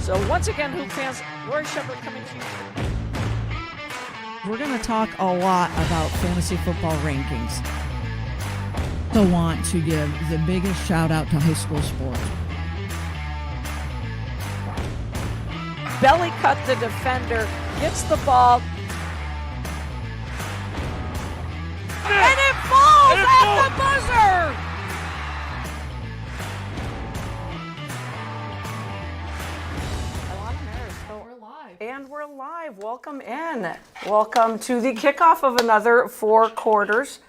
So once again, Hoop fans, Lori Shepard coming to you. We're going to talk a lot about fantasy football rankings. I want to give the biggest shout out to high school sports. Belly cut the defender, gets the ball. And it falls at the buzzer! And we're live. Welcome in. Welcome to the kickoff of another Four Quarters,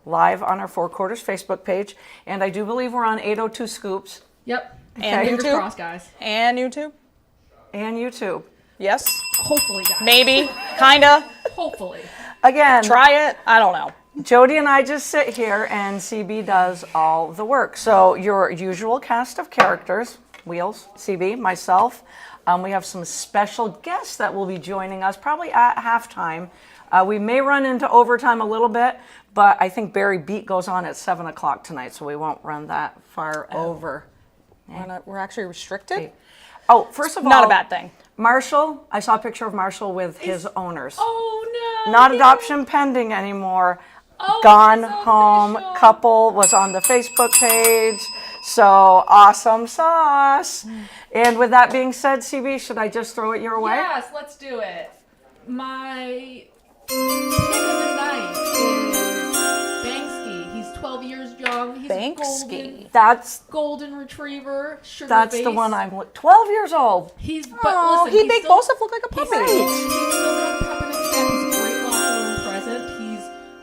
live on our Four Quarters Facebook page. And I do believe we're on 802 Scoops. Yep. Okay. And YouTube. fingers crossed, guys. And YouTube. And YouTube. Yes. Hopefully, guys. Maybe. Kinda. Hopefully. Again, Try it. I don't know. Jody and I just sit here and CB does all the work. So your usual cast of characters, Wheels, CB, myself. We have some special guests that will be joining us probably at halftime. We may run into overtime a little bit, but I think Barry Beat goes on at 7 o'clock tonight, so we won't run that far over. We're actually restricted. Oh, first of all, Not a bad thing. Marshall, I saw a picture of Marshall with his owners. Oh, no. Not adoption pending anymore. Oh, Gone it's home official. couple was on the Facebook page. So awesome sauce. And with that being said, CB, should I just throw it your way? Yes, let's do it. My pick of the night is Banksy. He's 12 years young. He's Banksy. a That's golden retriever. Sugar the face. one I'm 12 years old. He's but Oh, listen, he he's make still, Bosef look like a puppy. He's still got pep in his step. He's a great locker room present.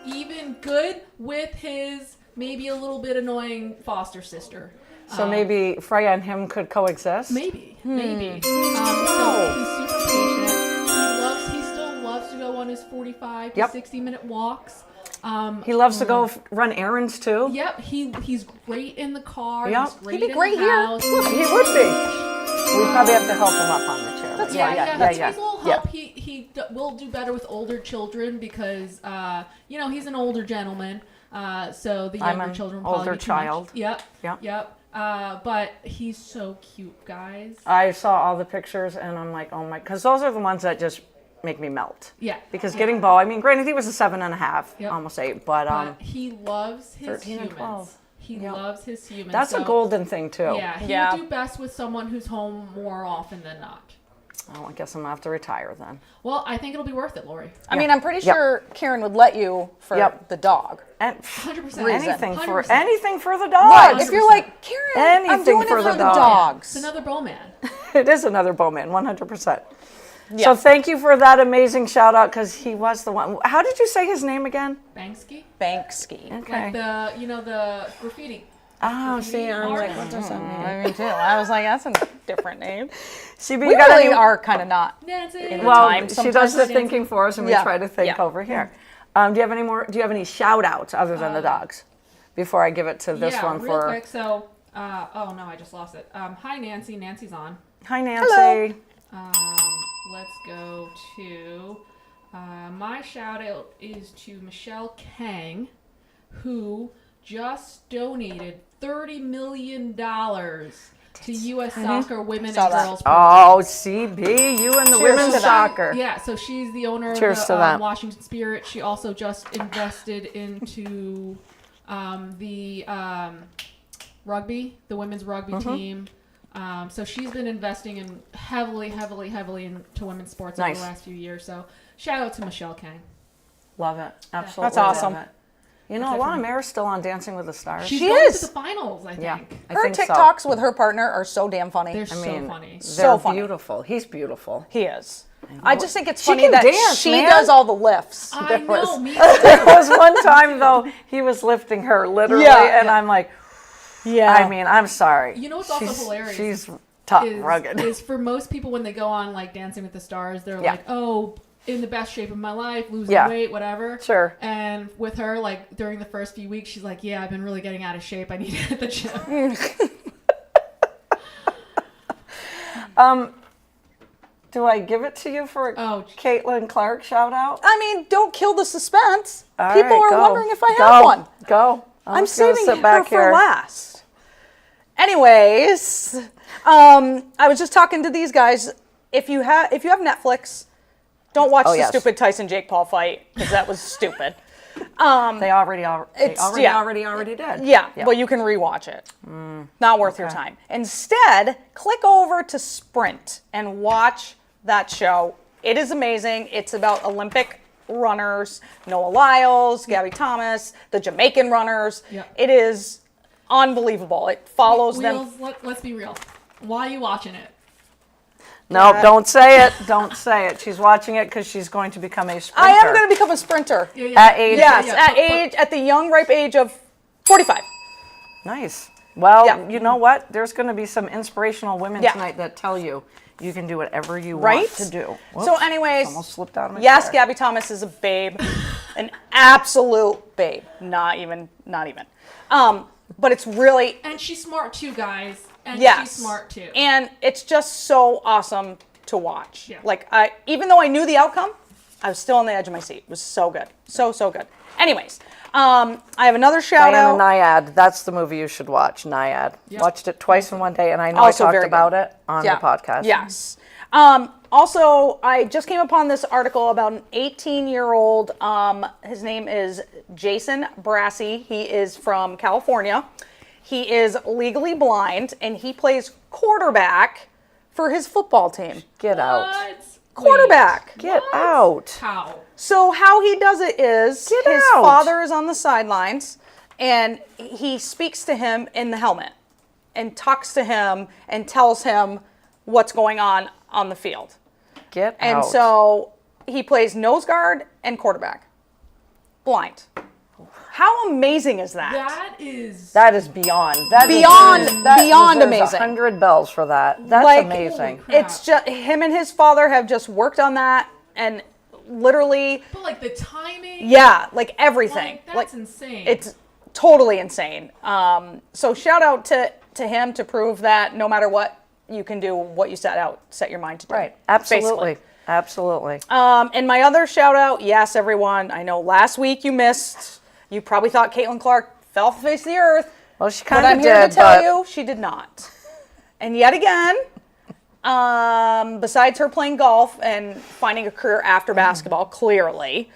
He's even good with his maybe a little bit annoying foster sister. So maybe Freya and him could coexist. Maybe. So he's super patient. He still loves to go on his 45 to Yep. 60-minute walks. He loves to go run errands too. Yep, he's great in the car. Yep. He's great He'd be in great the here. house. He would be. We probably have to help him up on the chair. That's yeah, fine. yeah, That's yeah, his little yeah. help. Will do better with older children because he's an older gentleman. So the I'm younger an children will probably older be too much. child. Yep. But he's so cute, guys. I saw all the pictures and I'm like, oh my, because those are the ones that just make me melt. Yeah. Because getting Bo, I mean, granted he was a 7.5, Yep. almost 8, but But he loves his 13 and humans. 12. He Yep. loves his humans. that's a so, golden thing too. Yeah, he Yeah. would do best with someone who's home more often than not. Oh, I guess I'm gonna have to retire then. Well, I think it'll be worth it, Lori. I mean, I'm pretty Yep. sure Karen would let you for Yep. the dog. And 100%. anything for 100%. anything for the Right. dogs. If you're like, Karen, I'm Anything doing for it the for the dog. dogs. It's another bowman. It is another Bowman, 100%. Yeah. So thank you for that amazing shout out because he was the one. How did you say his name again? Banksy. Banksy. Okay. Like the graffiti. Oh, see, I'm like, artist. what does that mean? I mean, too. I was like, that's a different name. CB, We you got really any? are kind of not. Nancy. Well, time. she Sometimes does the Nancy. thinking for us, and we Yeah. try to think Yeah. over here. Do you have any more? Do you have any shout outs other than the dogs? Before I give it to this yeah, one real for. quick. So, oh no, I just lost it. Hi, Nancy. Nancy's on. Hi, Nancy. Hello. Let's go to my shout out is to Michelle Kang, who just donated $30 million to U.S. soccer women Saw and that. girls. Oh, CB, you and the Cheers women's to that. soccer. Yeah, so she's the owner Cheers of to the that. Washington Spirit. She also just invested into the rugby, the women's rugby Mm-hmm. team. So she's been investing in heavily into women's sports Nice. over the last few years. So shout out to Michelle Kang. Love it. Absolutely. That's awesome. love it. You know, Alana Mayr's still on Dancing with the Stars. She's She going is. to the finals, I think. Yeah. I Her think so. TikToks with her partner are so damn funny. They're I so mean, funny. they're So funny. beautiful. He's beautiful. He is. I just think it's She funny can that dance, she man. does all the lifts. I know, was- me There was one time though he was lifting her literally, Yeah. and I'm like, Yeah. I mean, I'm sorry. You know what's also She's- hilarious She's tough, is, rugged. is for most people when they go on like Dancing with the Stars, they're Yeah. like, oh, in the best shape of my life, losing Yeah. weight, whatever. Sure. And with her, like during the first few weeks, she's like, yeah, I've been really getting out of shape. I need to hit the gym. Do I give it to you for a Oh. Caitlin Clark shout out? I mean, don't kill the suspense. All People right, are go. wondering if I Go. have one. Go. I'm just gonna saving sit her back for here. last. Anyways, I was just talking to these guys. If you have Netflix, don't watch the yes. stupid Tyson Jake Paul fight because that was stupid. They already did. Yeah, well, you can rewatch it. Not worth your time. Instead, click over to Sprint and watch that show. It is amazing. It's about Olympic runners, Noah Lyles, Gabby Thomas, the Jamaican runners. Yeah. It is unbelievable. It follows them. Wheels, let's be real. Why are you watching it? No, don't say it. Don't say it. She's watching it because she's going to become a sprinter. I am going to become a sprinter. At age. Yes, at the young, ripe age of 45. Nice. Well, Yeah. you know what? There's going to be some inspirational women Yeah. tonight that tell you you can do whatever you Right? want to do. So Whoops, anyways, almost slipped out of my yes, chair. Gabby Thomas is a babe, an absolute babe. Not even. But it's really, And she's smart too, guys. And yes. she's smart too. And it's just so awesome to watch. Yeah. Like, even though I knew the outcome, I was still on the edge of my seat. It was so good. So good. Anyways, I have another shout Diana out. Nyad. That's the movie you should watch. Nyad. Yep. Watched it twice in one day, and I know Also I talked very about good. it on the podcast. Yes. Also, I just came upon this article about an 18-year-old. His name is Jason Brassey. He is from California. He is legally blind, and he plays quarterback for his football team. Get out. What? Quarterback. Wait, Get what? out. How? So how he does it is Get his out. father is on the sidelines, and he speaks to him in the helmet and talks to him and tells him what's going on the field. Get And out. so he plays nose guard and quarterback. Blind. How amazing is that? That is beyond. That Beyond- beyond deserves amazing. 100 bells for that. That's Like, amazing. holy It's just him and his father have just worked on that and literally, But like the timing. yeah, like everything. Like, that's insane. It's totally insane. So shout out to him to prove that no matter what, you can do what you set your mind to do. Right. Absolutely. basically. Absolutely. And my other shout out, yes, everyone. I know last week you missed. You probably thought Caitlin Clark fell off the face of the earth. Well, she But kind I'm of here did, to tell but you, she did not. And yet again, besides her playing golf and finding a career after basketball, clearly,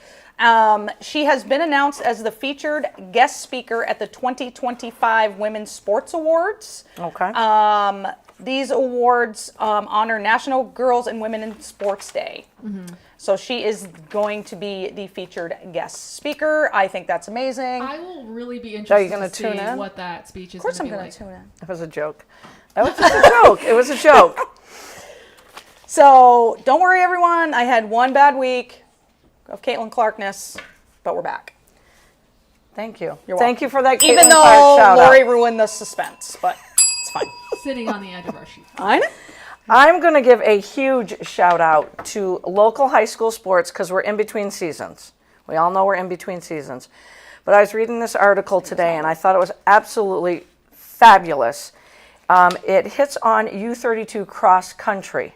she has been announced as the featured guest speaker at the 2025 Women's Sports Awards. okay. These awards honor National Girls and Women in Sports Day. So she is going to be the featured guest speaker. I think that's amazing. I will really be Are interested you gonna to see tune in? what that speech is. Of course I'm going going to to be tune in. That was a joke. That was just a joke. It was a joke. So don't worry, everyone. I had one bad week of Caitlin Clarkness, but we're back. Thank you. You're Thank welcome. you for that. Even Caitlin though Clark shout Lori out. ruined the suspense, but it's fine. sitting on the edge of our seat. I know. I'm going to give a huge shout out to local high school sports because we're in between seasons. We all know we're in between seasons. But I was reading this article today and I thought it was absolutely fabulous. It hits on U32 cross country.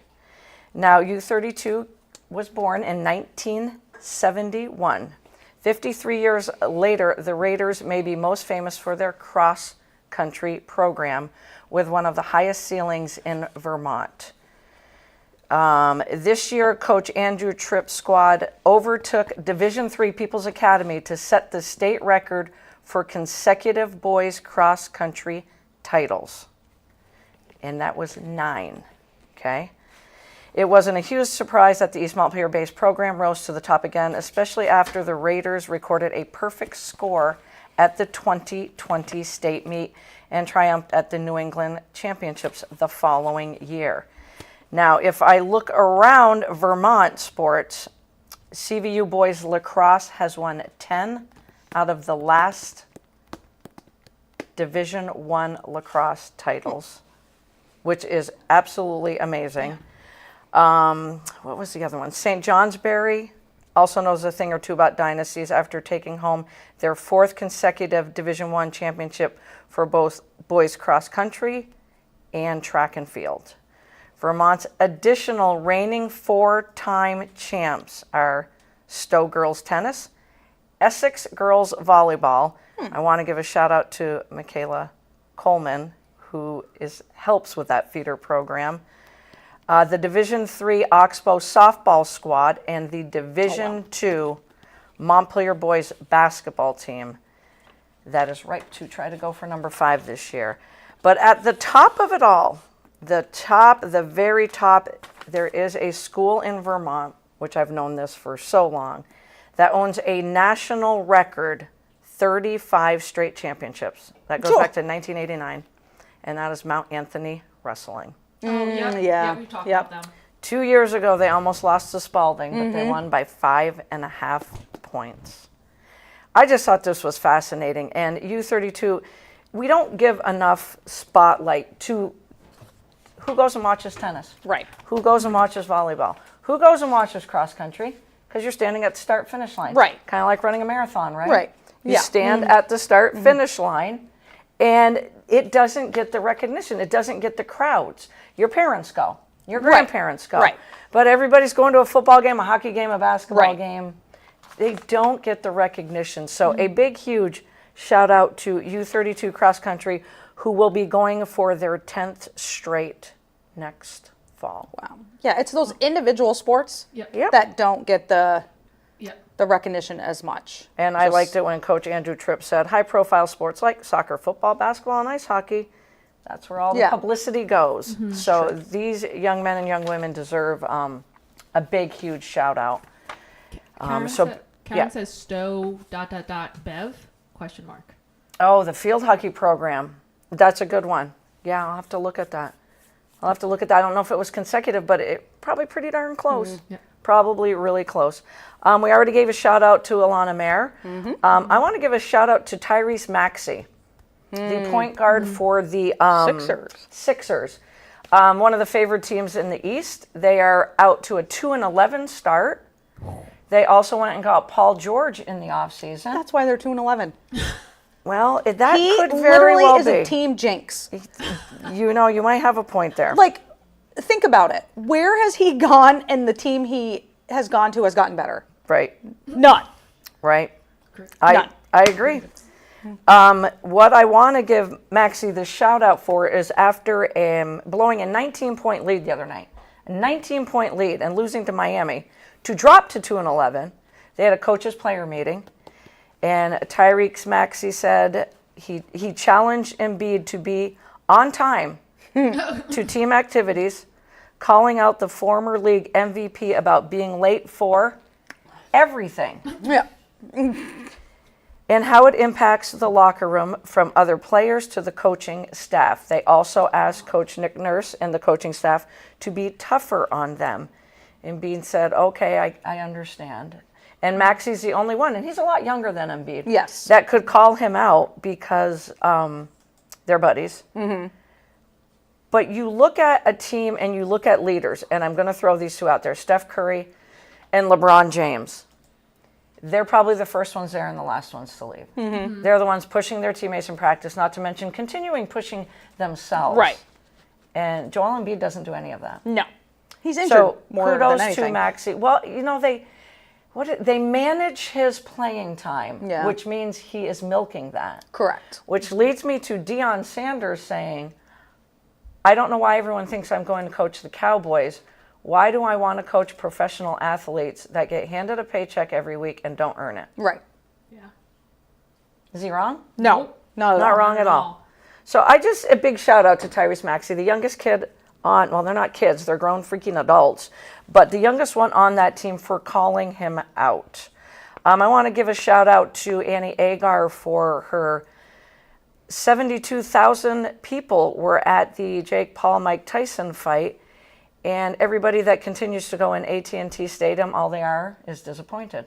Now, U32 was born in 1971. 53 years later, the Raiders may be most famous for their cross country program with one of the highest ceilings in Vermont. This year, Coach Andrew Tripp's squad overtook Division III People's Academy to set the state record for consecutive boys cross country titles. And that was 9, okay? It wasn't a huge surprise that the East Montpelier-based program rose to the top again, especially after the Raiders recorded a perfect score at the 2020 state meet and triumphed at the New England Championships the following year. Now, if I look around Vermont sports, CVU boys lacrosse has won 10 out of the last Division I lacrosse titles, which is absolutely amazing. What was the other one? St. Johnsbury also knows a thing or two about dynasties after taking home their 4th consecutive Division I championship for both boys cross country and track and field. Vermont's additional reigning 4-time champs are Stowe girls tennis, Essex girls volleyball. I want to give a shout out to Michaela Coleman, who helps with that feeder program. The Division III Oxbow softball squad and the Division II Montpelier boys basketball team that is right to try to go for number 5 this year. But at the top of it all, the very top, there is a school in Vermont, which I've known this for so long, that owns a national record 35 straight championships. That goes back to 1989, and that is Mount Anthony Wrestling. Oh, yeah. yeah, We talked yep. about them. 2 years ago, they almost lost to Spalding, but they won by 5.5 points. I just thought this was fascinating. And U32, we don't give enough spotlight to who goes and watches tennis. Right. Who goes and watches volleyball? Who goes and watches cross country? Because you're standing at the start-finish line. Right. Kind of like running a marathon, right? Right. You Yeah. stand at the start-finish line, and it doesn't get the recognition. It doesn't get the crowds. Your parents go. Your grandparents go. Right. But everybody's going to a football game, a hockey game, a basketball Right. game. They don't get the recognition. So a big, huge shout out to U32 cross country, who will be going for their 10th straight next fall. Wow. Yeah, it's those individual sports Yep. that don't get the Yep. recognition as much. And I liked it when Coach Andrew Tripp said high-profile sports like soccer, football, basketball, and ice hockey, that's where all the Yeah. publicity goes. So these young men and young women deserve a big, huge shout out. Karen, Karen says Stowe ... Bev ? ? Oh, the field hockey program. That's a good one. Yeah, I'll have to look at that. I don't know if it was consecutive, but it probably pretty darn close. Yeah. Probably really close. We already gave a shout out to Alana Mayer. I want to give a shout out to Tyrese Maxey, the point guard for the Sixers. One of the favored teams in the East. They are out to a 2-11 start. They also went and got Paul George in the offseason. That's why they're 2-11. Well, that He could very literally well is be. a team jinx. You know, you might have a point there. Like, think about it. Where has he gone and the team he has gone to has gotten better? Right, None. right. None. I agree. What I want to give Maxie the shout out for is after blowing a 19-point lead the other night, a 19-point lead and losing to Miami, to drop to 2-11, they had a coaches player meeting, and Tyrese Maxey said he challenged Embiid to be on time to team activities, calling out the former league MVP about being late for everything. Yeah. And how it impacts the locker room from other players to the coaching staff. They also asked Coach Nick Nurse and the coaching staff to be tougher on them. Embiid said, okay, I understand. And Maxey's the only one, and he's a lot younger than Embiid. Yes. That could call him out because they're buddies. But you look at a team and you look at leaders, and I'm going to throw these two out there, Steph Curry and LeBron James. They're probably the first ones there and the last ones to leave. They're the ones pushing their teammates in practice, not to mention continuing pushing themselves. Right. And Joel Embiid doesn't do any of that. No. He's injured So more than kudos anything. to Maxey. Well, you know, they manage his playing time, Yeah. which means he is milking that. Correct. Which leads me to Deion Sanders saying, I don't know why everyone thinks I'm going to coach the Cowboys. Why do I want to coach professional athletes that get handed a paycheck every week and don't earn it? Right. Yeah. Is he wrong? No. Nope. Not Not wrong at all. So a big shout out to Tyrese Maxey, the youngest kid on, well, they're not kids, they're grown freaking adults, but the youngest one on that team for calling him out. I want to give a shout out to Annie Agar for her 72,000 people were at the Jake Paul-Mike Tyson fight, and everybody that continues to go in AT&T Stadium, all they are is disappointed.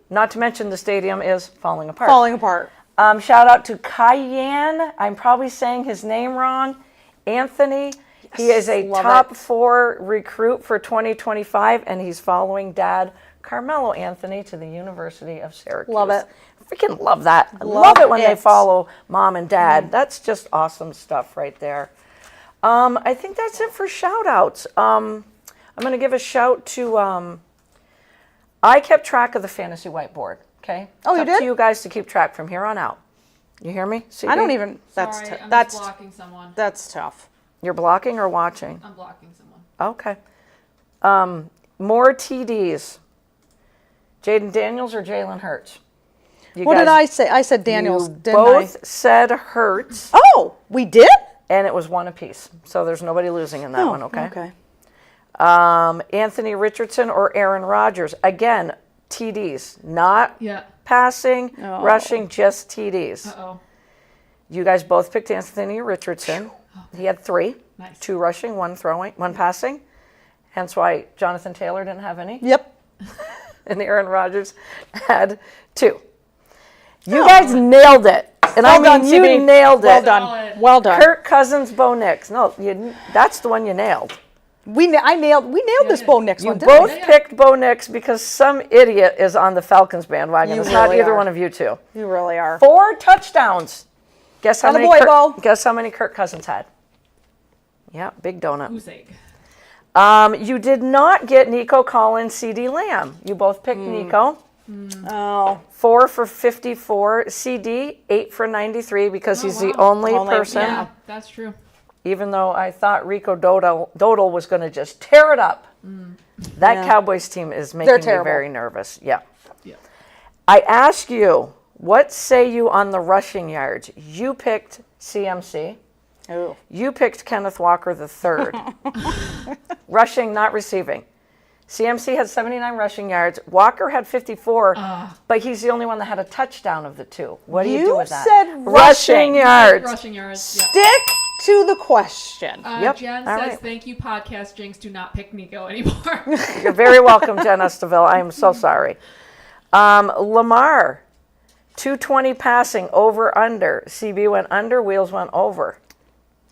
Not to mention the stadium is falling apart. Falling apart. Shout out to Cayenne. I'm probably saying his name wrong. Anthony. He is a love top it. 4 recruit for 2025, and he's following Dad Carmelo Anthony to the University of Syracuse. Love it. Freaking love that. I Love love it when they it. follow Mom and Dad. That's just awesome stuff right there. I think that's it for shout outs. I'm going to give a shout to, I kept track of the fantasy whiteboard, okay? Oh, you It's up did? to you guys to keep track from here on out. You hear me? I don't even. That's Sorry, I'm that's just blocking someone. that's tough. You're blocking or watching? I'm blocking someone. Okay. More TDs. Jaden Daniels or Jalen Hurts? You What did guys- I say? I said Daniels. You Didn't both said Hurts, Oh, we did. and it was one apiece. So there's nobody losing in that one, okay? Okay. Anthony Richardson or Aaron Rodgers? Again, TDs, not Yeah. passing, rushing, just TDs. Uh-oh. You guys both picked Anthony Richardson. He had 3. Nice. 2 rushing, 1 throwing, 1 passing. Hence why Jonathan Taylor didn't have any. Yep. And Aaron Rodgers had 2. You guys nailed it. And I Well mean, done, you CB. nailed it. Well done. Solid. Well done. Kirk Cousins, Bo Nix. No, that's the one you nailed. We nailed this yeah. Bo Nix You one. didn't both we? Yeah. picked Bo Nix because some idiot is on the Falcons bandwagon. You It's not really either are. one of you two. You really are. 4 touchdowns. Guess how many? Attaboy, Bo. Guess how many Kirk Cousins had? Yeah, big donut. Who's sake? You did not get Nico Collins, CD Lamb. You both picked Nico. Oh, 4 for 54. CD 8 for 93 because he's the wow. only Only- person. Yeah, that's true. Even though I thought Rico Dodal was going to just tear it up. That Yeah. Cowboys team is making me terrible. very nervous. Yeah. Yeah. I ask you, what say you on the rushing yards? You picked CMC. Ooh. You picked Kenneth Walker III. Rushing, not receiving. CMC had 79 rushing yards. Walker had 54, but he's the only one that had a touchdown of the 2. What do you do You with that? said rushing. yards. Rushing yards. Yeah. Stick to the question. Yep, Jen all says, right. thank you, podcast jinx. Do not pick Nico anymore. You're very welcome, Jen Esteville. I am so sorry. Lamar, 220 passing, over, under. CB went under, Wheels went over.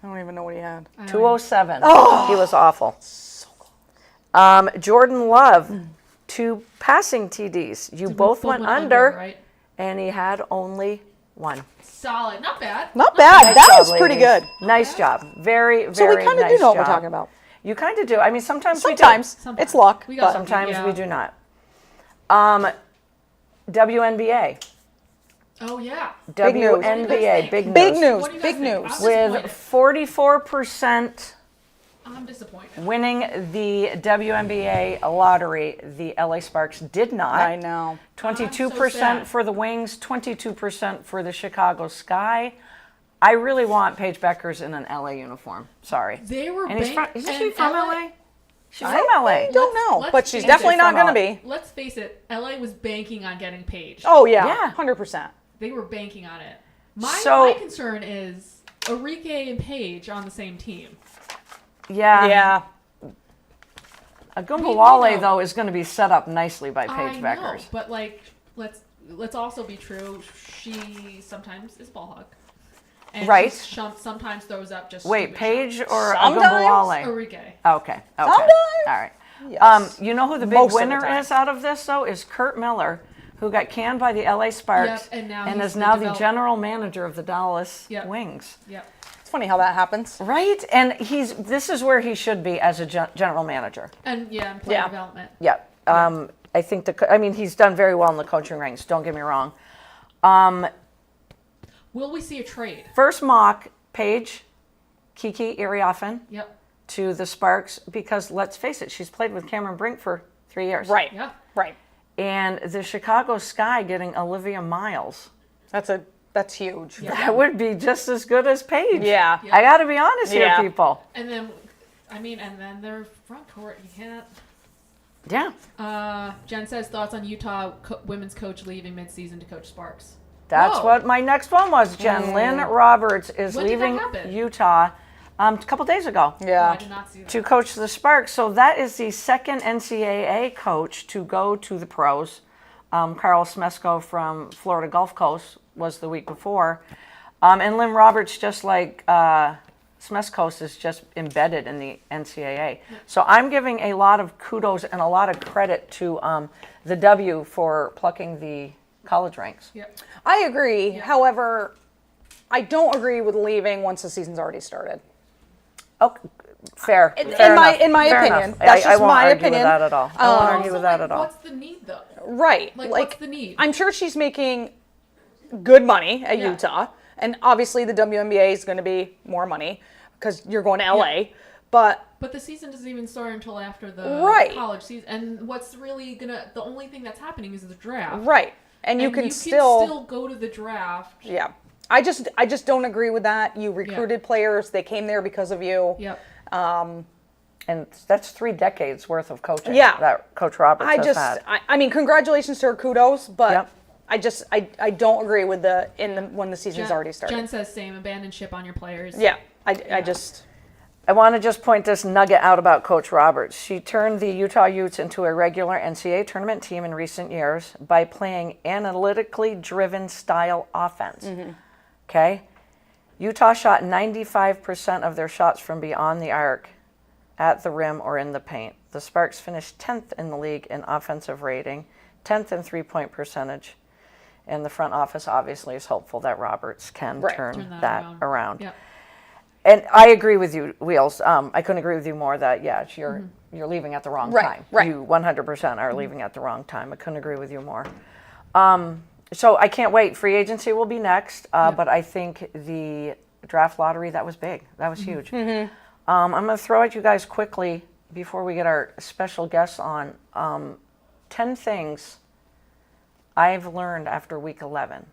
I don't even know what he had. 207. He was awful. Jordan Love, 2 passing TDs. You both went under, right? and he had only 1. Solid. Not bad. Not bad. Nice That job, was pretty ladies. good. Nice job. Very, very So we kind of nice do know what job. we're talking about. You kind of do. I mean, sometimes we do. Sometimes Sometimes. it's luck. We got but some- Sometimes Yeah. we do not. WNBA. Oh, yeah. Big news. WNBA. Big news. Big news. What do you guys Big think? news. I'm With disappointed. 44% I'm disappointed. winning the WNBA lottery, the LA Sparks did not. I know. 22% sad. for the Wings, 22% for the Chicago Sky. I really want Paige Beckers in an LA uniform. Sorry. They were And he's from, isn't she from LA? She's from I LA. don't know, let's but she's face definitely it, not from going to be. Let's face it, LA was banking on getting Paige. Oh yeah, Yeah. 100%. They were banking on it. My So- concern is Enrique and Paige on the same team. Yeah. Yeah. Agumbawale, know. though, is going to be set up nicely by I Paige know, Beckers. but like, let's also be true. She sometimes is ball hog, and Right. she sometimes throws up just Wait, stupid Paige shots. or Sometimes. Agumbawale? Enrique. Okay. Sometimes. All right. Yes. You know who the big Most of the winner time. is out of this, though, is Kurt Miller, who got canned by the LA Sparks Yep, and now he's is the now the develop- general manager of the Dallas Yep. Wings. Yep. It's funny how that happens. Right? And this is where he should be as a general manager. And and player Yeah. development. Yeah. I think he's done very well in the coaching ranks, don't get me wrong. Will we see a trade? First mock, Paige, Kiki Iriafen Yep. to the Sparks, because let's face it, she's played with Cameron Brink for 3 years. Right. Yeah. Right. And the Chicago Sky getting Olivia Miles. That's huge. Yeah. That would be just as good as Paige. Yeah. I got to be honest Yeah. here, people. And then, and then their front court. You can't. Yeah. Jen says thoughts on Utah women's coach leaving midseason to coach Sparks. That's Whoa. what my next one was, Jen. Lynn Roberts is When did that leaving happen? Utah a couple days ago. Oh, Yeah. I did not see that. To coach the Sparks. So that is the second NCAA coach to go to the pros. Carl Smesko from Florida Gulf Coast was the week before. And Lynn Roberts, just like Smeskos, is just embedded in the NCAA. So I'm giving a lot of kudos and a lot of credit to the W for plucking the college ranks. Yep. I agree. However, I don't agree with leaving once the season's already started. Oh, fair. In fair my- enough, in my fair opinion. enough. That's I just won't my argue opinion. with that at all. I won't argue Also, with that like, at all. What's the need though? Right. Like, what's the need? I'm sure she's making good money at Yeah. Utah. And obviously the WNBA is going to be more money because you're going to LA. But the season doesn't even start until after the Right. college season. And what's really the only thing that's happening is the draft. right. And you can still go to the draft. yeah. I just don't agree with that. You recruited players. They came there because of you. Yep. And that's 3 decades worth of coaching Yeah. that Coach Roberts has had. I mean, congratulations to her, kudos, but Yep. I don't agree with when the season's already started. Jen says same, abandon ship on your players. Yeah, I just I want to just point this nugget out about Coach Roberts. She turned the Utah Utes into a regular NCAA tournament team in recent years by playing analytically driven style offense. Okay? Utah shot 95% of their shots from beyond the arc, at the rim, or in the paint. The Sparks finished 10th in the league in offensive rating, 10th in three-point percentage. And the front office obviously is hopeful that Roberts can turn that around. Yep. And I agree with you, Wheels. I couldn't agree with you more that, you're leaving at the wrong time. Right. You 100% are leaving at the wrong time. I couldn't agree with you more. So I can't wait. Free agency will be next. But I think the draft lottery, that was big. That was huge. I'm going to throw at you guys quickly before we get our special guests on. 10 things I've learned after week 11.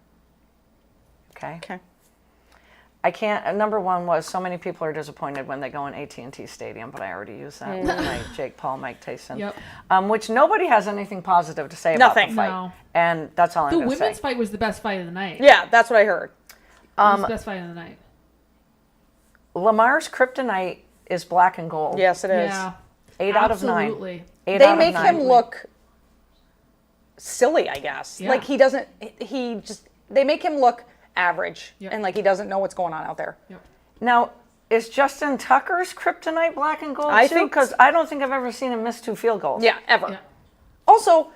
Okay? okay. I can't. Number one was so many people are disappointed when they go in AT&T Stadium, but I already used that with my Jake Paul, Mike Tyson. Yep. Which nobody has anything positive to say about the Nothing. fight. No. And that's all I'm The going to say. women's fight was the best fight of the night. Yeah, that's what I heard. It was the best fight of the night. Lamar's kryptonite is black and gold. Yes, it is. Yeah. 8 out of 9. Absolutely. 8 They out of make 9. him look silly, I guess. Yeah. Like he doesn't. They make him look average, Yep. and like he doesn't know what's going on out there. Yep. Now, is Justin Tucker's kryptonite black and gold I too? think- Because I don't think I've ever seen him miss 2 field goals. Yeah, ever. Yeah. Also,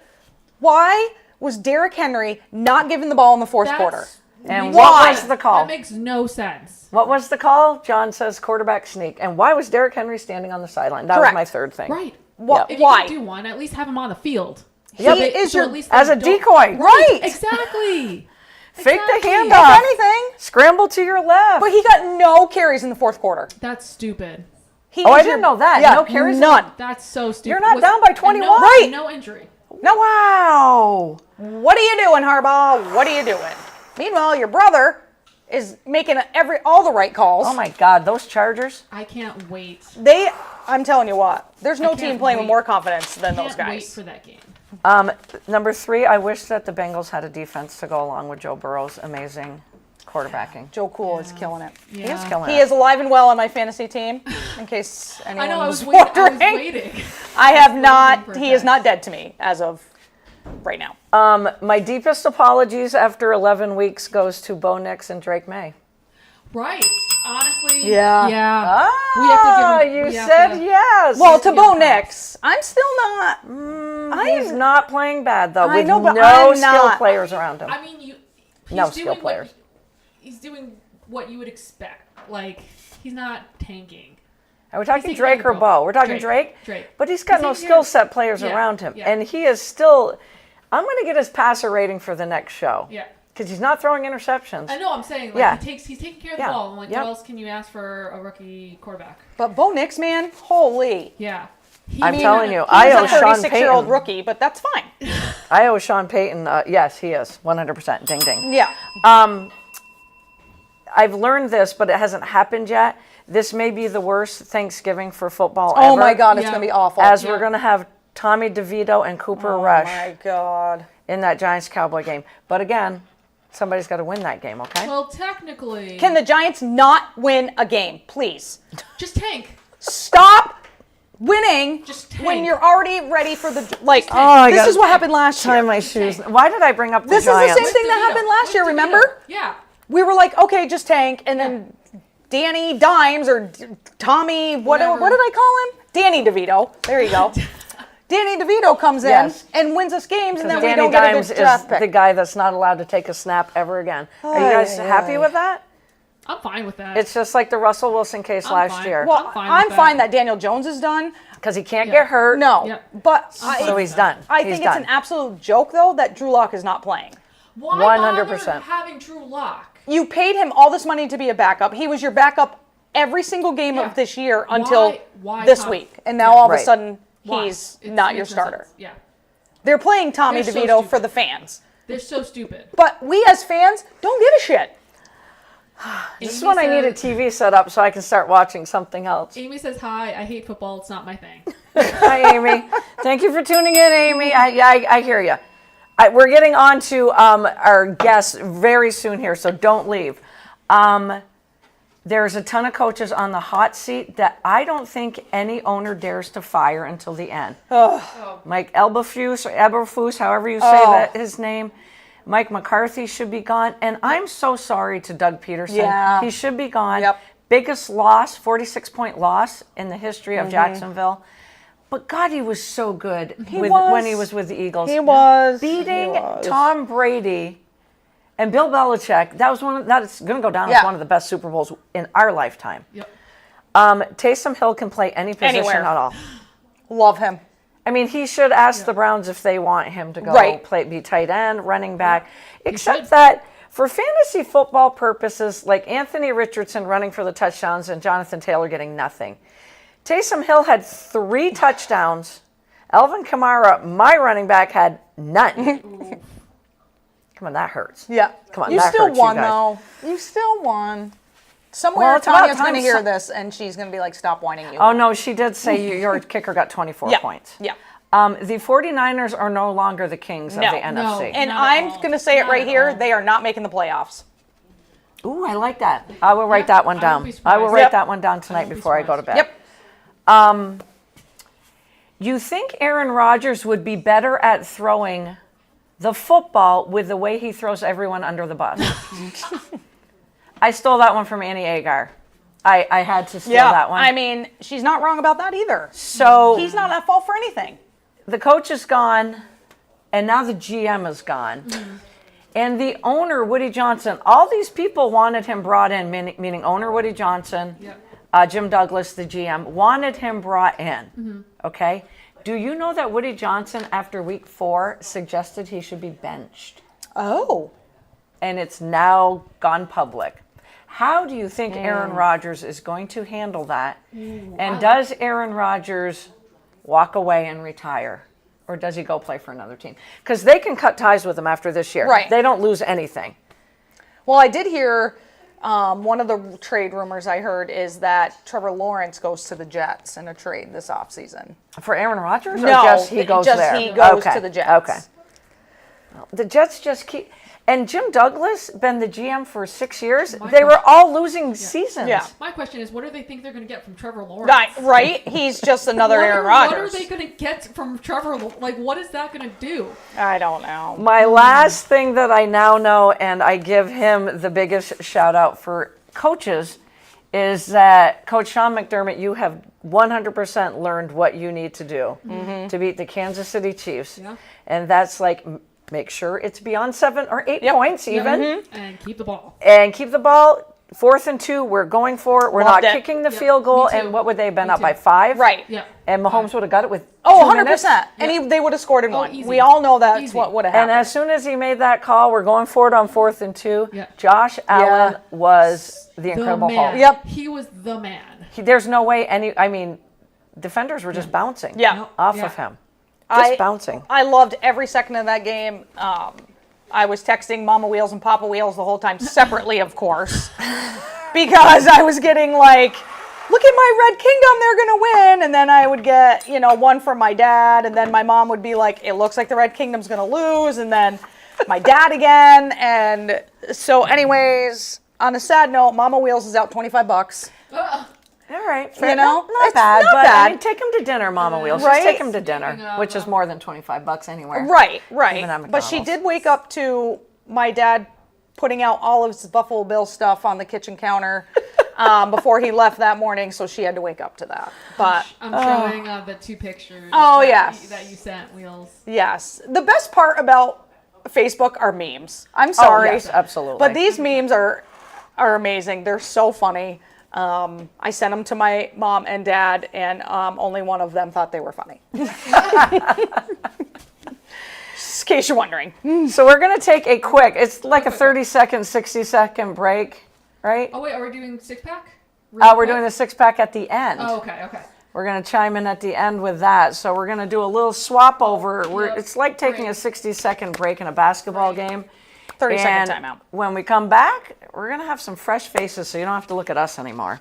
why was Derrick Henry not given the ball in the fourth quarter? And Why? what was the call? That makes no sense. What was the call? John says quarterback sneak. And why was Derrick Henry standing on the sideline? That Correct. was my third thing. Right. Wha- If Why? you can do one, at least have him on the field. He is your at least as they a don't- decoy. right. Exactly. Fake the Exactly. handoff. If anything, Scramble to your left. but he got no carries in the fourth quarter. That's stupid. He Oh, I is didn't your- know that. Yeah, No carries? None. That's so stupid. You're not down by 21. And no, Right. No injury. No. Wow. What are you doing, Harbaugh? What are you doing? Meanwhile, your brother is making all the right calls. Oh my God, those Chargers. I can't wait. I'm telling you what, there's no I can't team playing with wait. more confidence than those Can't wait guys. for that game. Number 3, I wish that the Bengals had a defense to go along with Joe Burrow's amazing quarterbacking. Joe Cool is killing it. He is killing He it. is alive and well on my fantasy team, in case anyone I know. I was was waiting. wondering. I I have waiting not. for He is that. not dead to me as of right now. My deepest apologies after 11 weeks goes to Bo Nix and Drake May. Right. Honestly. Yeah. Yeah. Ah, We have to give him. you we have said to- yes. Well, to Yeah, Bo perhaps. Nix, I'm still not. He's not playing bad though, I with know, but no I'm skill not. players around him. I mean, he's No doing skill what- players. He's doing what you would expect. Like, he's not tanking. Are we talking taking Drake care or of Bo? Bo. We're talking Drake. Drake. But he's got He's no taking skill care of- set players Yeah, around him, yeah. and he is still. I'm going to get his passer rating for the next show. Yeah. Because he's not throwing interceptions. I know. I'm saying, like, Yeah. he's taking care of the Yeah. ball. And, like, Yep. what else can you ask for a rookie quarterback? But Bo Nix, man, holy. Yeah. I'm telling you, He's I owe a Sean 36-year-old Payton. rookie, but that's fine. I owe Sean Payton. Yes, he is 100%. Ding ding. Yeah. I've learned this, but it hasn't happened yet. This may be the worst Thanksgiving for football ever. Oh my God, it's Yeah. gonna be awful. As Yeah. we're going to have Tommy DeVito and Cooper Oh Rush my God. in that Giants-Cowboy game. But again, somebody's got to win that game, okay? Well, technically, Can the Giants not win a game, please? just tank. Stop winning Just when tank. you're already ready for the Oh, I this gotta is what happened last Tie year. my shoes. Why did I bring up the This is the Giants? same thing that happened last year, With DeVito. remember? Yeah. We were like, okay, just tank, and then Danny Dimes or Tommy, what did Whatever. I call him? Danny DeVito. There you go. Danny DeVito comes in Yes. and wins us games, and then we Danny don't get a Dimes good is draft pick. the guy that's not allowed to take a snap ever again. Are you guys Ay, happy ay. with that? I'm fine with that. It's just like the Russell Wilson case I'm last fine. year. Well, I'm fine I'm with fine that. that Daniel Jones is done. Because he can't Yeah. get hurt. No, Yeah. but So he's done. I He's think it's done. an absolute joke, though, that Drew Lock is not playing. Why 100%. bother having Drew Lock? You paid him all this money to be a backup. He was your backup every single game Yeah. of this year until Why this Tom? week. And now all of Right. a sudden, Why? he's It not your makes no starter. sense. Yeah. They're playing Tommy They're so DeVito stupid. for the fans. They're so stupid. But we as fans don't give a shit. This is when I need a TV set up so I can start watching something else. Amy says, hi, I hate football. It's not my thing. Hi, Amy. Thank you for tuning in, Amy. I hear you. We're getting on to our guests very soon here, so don't leave. There's a ton of coaches on the hot seat that I don't think any owner dares to fire until the end. Mike Eberflus, or Eberflus, however you say his name. Mike McCarthy should be gone. And I'm so sorry to Doug Peterson. Yeah. He should be gone. Yep. Biggest loss, 46-point loss in the history of Jacksonville. But God, he was so good when he was with the Eagles. He was. Beating Tom Brady and Bill Belichick. That's going to go down as one of the best Super Bowls in our lifetime. Yep. Taysom Hill can play any position Anywhere. at all. Love him. I mean, he should ask the Browns if they want him to go Right. be tight end, running back. Except should. that for fantasy football purposes, like Anthony Richardson running for the touchdowns and Jonathan Taylor getting nothing. Taysom Hill had 3 touchdowns. Alvin Kamara, my running back, had none. Come on, that hurts. Yeah. Come on, you that still hurts, you won, guys. though. You still won. Somewhere it's about Tanya's going to time hear this, and she's going to be like, stop whining you. Oh, no, she did say your kicker got 24 yeah. points. Yeah. The 49ers are no longer the kings of No. the NFC. And Not at I'm all. going to say it Not right at here. all. They are not making the playoffs. Ooh, I like that. I will write that one I down. won't be I will surprised. write Yep. that one down tonight won't be before I go to surprised. bed. Yep. You think Aaron Rodgers would be better at throwing the football with the way he throws everyone under the bus? I stole that one from Annie Agar. I had to steal that one. I mean, she's not wrong about that either. So He's not at fault for anything. the coach is gone, and now the GM is gone. And the owner, Woody Johnson, all these people wanted him brought in, meaning owner Woody Johnson, Jim Douglas, the GM, wanted him brought in. Okay? Do you know that Woody Johnson, after week 4, suggested he should be benched? Oh. And it's now gone public. How do you think Aaron Rodgers is going to handle that? And does Aaron Rodgers walk away and retire? Or does he go play for another team? Because they can cut ties with him after this year. Right. They don't lose anything. Well, I did hear one of the trade rumors I heard is that Trevor Lawrence goes to the Jets in a trade this offseason. For Aaron Rodgers? Or No, just he goes just there? he goes Okay, to the Jets. Okay. The Jets just keep... And Jim Douglas, been the GM for 6 years, they were all losing seasons. Yeah. My question is, what do they think they're going to get from Trevor Lawrence? Right? He's just another Aaron What Rodgers. are they going to get from Trevor? Like, what is that going to do? I don't know. My last thing that I now know, and I give him the biggest shout out for coaches, is that Coach Sean McDermott, you have 100% learned what you need to do to beat the Kansas City Chiefs. Yeah. And that's like, make sure it's beyond 7 or 8 points even, And keep the ball. and keep the ball. 4th and 2, we're going for it. We're Loved not it. kicking the field goal. me too. And what would they have been Me up too. by 5? Right. Yeah. And Mahomes would have got it with Oh, 2 minutes. 100%. And they would have scored in one. easy. We all know that's Easy. what would have And happened. as soon as he made that call, we're going for it on 4th and 2. Yeah. Josh Allen was the The Incredible man. Hulk. Yep. He was the man. There's no way defenders were just bouncing Yeah. off Yeah. of him. Just I- bouncing. I loved every second of that game. I was texting Mama Wheels and Papa Wheels the whole time, separately, of course, because I was getting like, look at my Red Kingdom, they're going to win. And then I would get, one from my dad. And then my mom would be like, it looks like the Red Kingdom's going to lose. And then my dad again. And so anyways, on a sad note, Mama Wheels is out $25. All right. You know? Not It's bad. not but bad. I mean, take him to dinner, Mama Wheels. Right? Just take him to dinner, Speaking of, which is more than $25 anywhere. Right. Even at But she McDonald's. did wake up to my dad putting out all of his Buffalo Bill stuff on the kitchen counter before he left that morning, so she had to wake up to that. But I'm showing the 2 pictures. Oh, that yes. that you sent, Wheels. yes, the best part about Facebook are memes. I'm sorry, yes, absolutely. but these memes are amazing. They're so funny. I sent them to my mom and dad, and only one of them thought they were funny. case you're wondering. So we're going to take a quick, it's like a 30-second, 60-second break, right? Oh wait, are we doing 6-pack? We're doing the 6-pack at the end. Oh, okay. We're going to chime in at the end with that. So we're going to do a little swap over. Yep. It's like taking a 60-second break in a basketball game. 30-second And timeout. when we come back, we're going to have some fresh faces so you don't have to look at us anymore.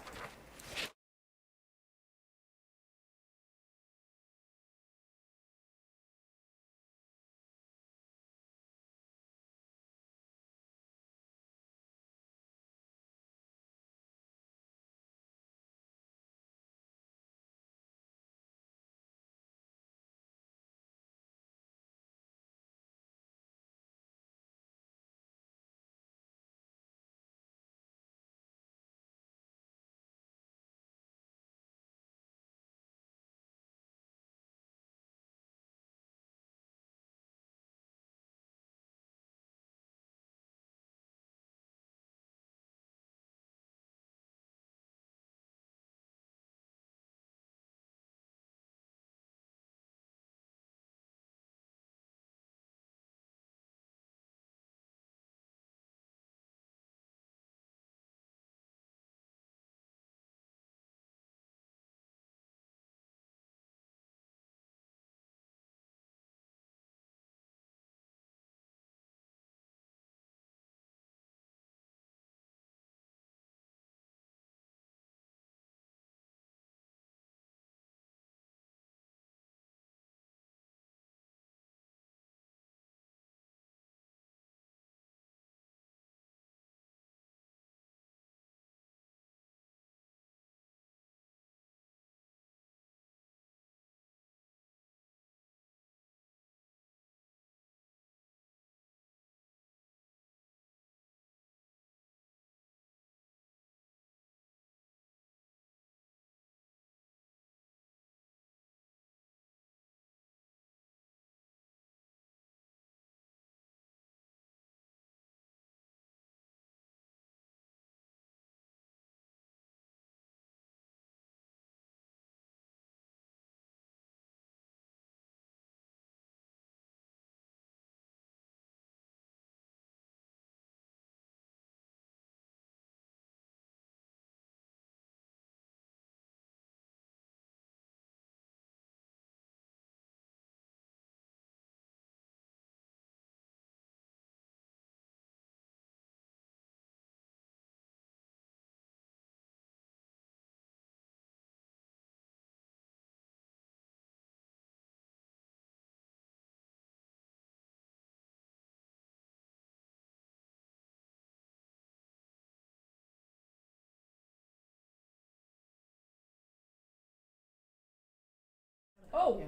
Oh.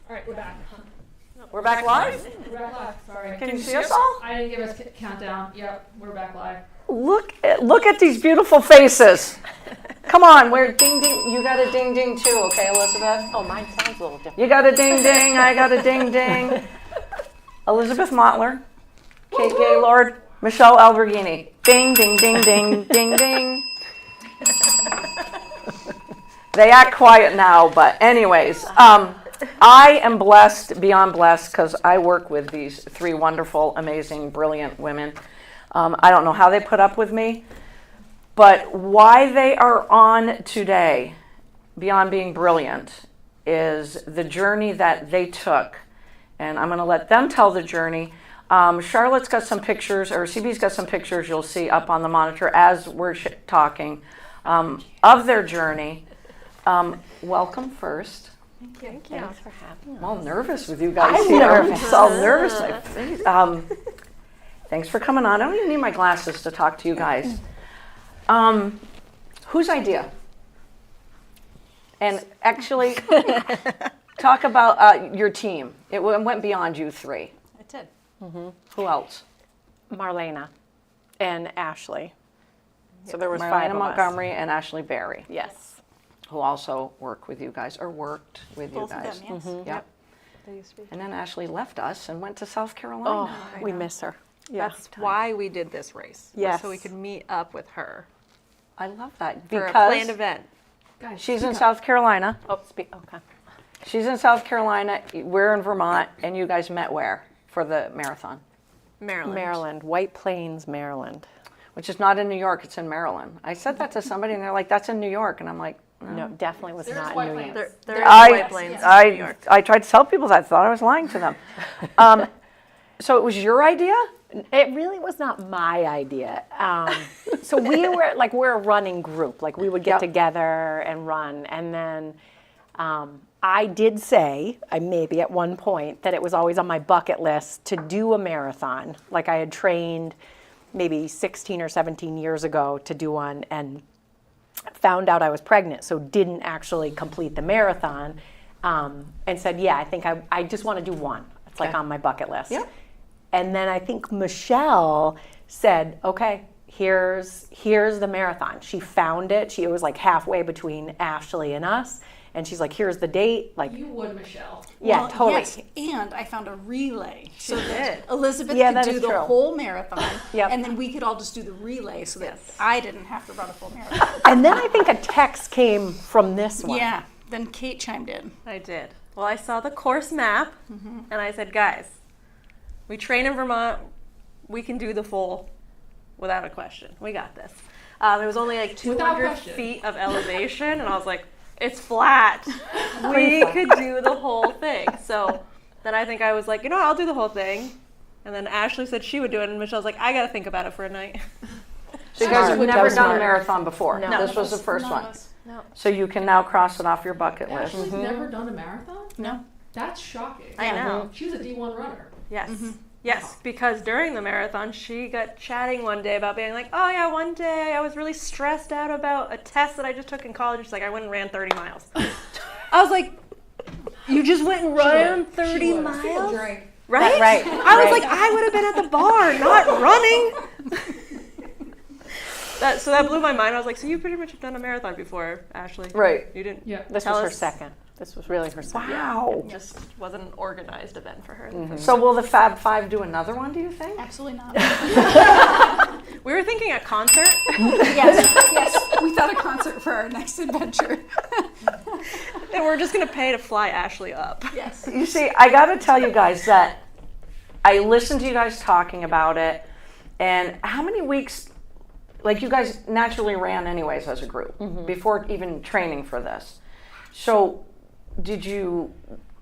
All right, we're back. We're back live? We're back live. Sorry. Can you see us all? I didn't give us a countdown. Yep, we're back live. Look at these beautiful faces. Come on, we're ding ding. You got a ding ding too, okay, Elizabeth? Oh, mine sounds a little different. You got a ding ding. I got a ding ding. Elizabeth Mottler, Kate Gaylord, Michelle Alberghini. Ding ding ding ding ding ding. They act quiet now, but anyways, I am blessed, beyond blessed, because I work with these three wonderful, amazing, brilliant women. I don't know how they put up with me, but why they are on today, beyond being brilliant, is the journey that they took. And I'm going to let them tell the journey. Charlotte's got some pictures, or CB's got some pictures you'll see up on the monitor as we're talking of their journey. Welcome first. Thank you. Thanks for having us. I'm all nervous with you guys I'm here. nervous. I'm all nervous. Thanks for coming on. I don't even need my glasses to talk to you guys. Whose idea? And actually, talk about your team. It went beyond you three. It did. Who else? Marlena and Ashley. So there was Marlena five of us. Montgomery and Ashley Berry, Yes. who also work with you guys, or worked with you guys. yes. Yep. They used to be. And then Ashley left us and went to South Carolina. Oh, we miss her. Yeah. That's why we did this race. was Yes. So we could meet up with her I love that for because a planned event. Guys, she's in South Carolina. Oh, speak. Okay. She's in South Carolina. We're in Vermont, and you guys met where for the marathon? Maryland, White Plains, Maryland. Which is not in New York. It's in Maryland. I said that to somebody, and they're like, "That's in New York," and I'm like, No, definitely was There's not White New Plains. York. There is White Plains, New York. I tried to tell people that. I thought I was lying to them. So it was your idea? It really was not my idea. So we're a running group. Like we would get Yep. together and run. And then I did say, maybe at one point, that it was always on my bucket list to do a marathon. Like I had trained maybe 16 or 17 years ago to do one and found out I was pregnant, so didn't actually complete the marathon. And said, yeah, I think I just want to do one. It's like on my bucket list. Yeah. And then I think Michelle said, okay, here's the marathon. She found it. It was like halfway between Ashley and us. And she's like, here's the date. Like, You would, Michelle. yeah, Well, totally. Yes, and I found a relay so did. that Elizabeth Yeah, could that do is the true. whole marathon, Yep. and then we could all just do the relay so that Yes. I didn't have to run a full marathon. And then I think a text came from this one. Yeah, then Kate chimed in. I did. Well, I saw the course map, and I said, guys, we train in Vermont. We can do the full without a question. We got this. It was only like Without 200 question. feet of elevation, and I was like, it's flat. We could do the whole thing. So then I think I was like, I'll do the whole thing. And then Ashley said she would do it, and Michelle's like, I got to think about it for a night. So you guys have That never was done a smart. marathon before. No. This was the first None one. of us. No. So you can now cross it off your bucket list. Ashley's never done a marathon? No. That's shocking. I know. She was a D1 runner. Yes. Yes, because during the marathon, she got chatting one day about being like, oh yeah, one day I was really stressed out about a test that I just took in college. She's like, I went and ran 30 miles. I was like, you just went and ran 30 miles? Drink. Right? Right, I was right. like, I would have been at the bar, not running. So that blew my mind. I was like, so you pretty much have done a marathon before, Ashley. Right. You didn't. Yeah. This Tell was her us. second. This was really her second. Wow. It just wasn't an organized event for her. So will the Fab Five do another one, do you think? Absolutely not. We were thinking a concert. yes, we thought a concert for our next adventure. And we're just going to pay to fly Ashley up. Yes. You see, I got to tell you guys that I listened to you guys talking about it, and how many weeks, like you guys naturally ran anyways as a group before even training for this. So did you,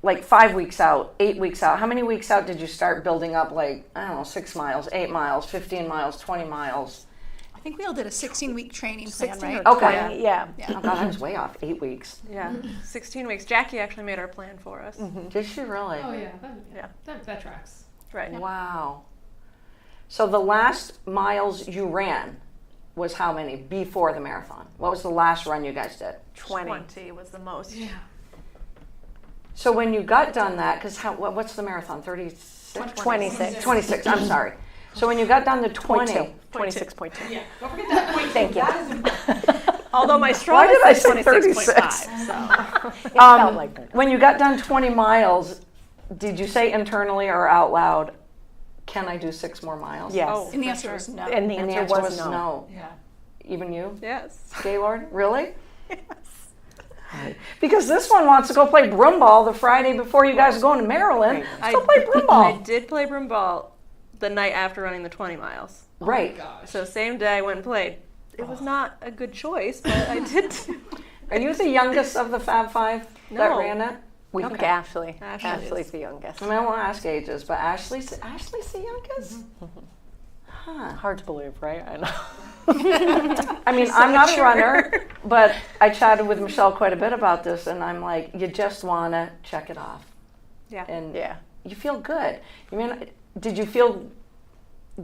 like 5 weeks out, 8 weeks out, how many weeks out did you start building up, like, I don't know, 6 miles, 8 miles, 15 miles, 20 miles? I think we all did a 16-week training plan, 16 right? or Okay. 20, yeah. Oh God, I was way off, 8 weeks. Yeah, 16 weeks. Jackie actually made our plan for us. Did she really? Oh, yeah. Yeah. That tracks. Right. Wow. So the last miles you ran was how many before the marathon? What was the last run you guys did? 20 was the most. Yeah. So when you got done that, because what's the marathon? 36? 26. 26, I'm sorry. So when you got down to 20, 26.2. Yeah. Don't forget that point. Thank you. That is important. Although my Why strongest did I is say 26.5. So. It felt like that. when you got done 20 miles, did you say internally or out loud, can I do 6 more miles? Yes. Oh. And the answer was no. And the And the answer answer was was no. no. yeah. Even you, Yes. Gaylord? Really? Because this one wants to go play broom ball the Friday before you guys are going to Maryland. Let's go play broom I ball. did play broom ball the night after running the 20 miles. Right. Gosh. So same day I went and played. It was not a good choice, but I did. Are you the youngest of the Fab Five that No. ran it? We think Ashley. Ashley Ashley's is. the youngest. I mean, I won't ask ages, but Ashley's the youngest? Huh. Hard to believe, right? I know. I mean, I'm not a runner, but I chatted with Michelle quite a bit about this, and I'm like, you just want to check it off. Yeah. And Yeah. you feel good. You mean, did you feel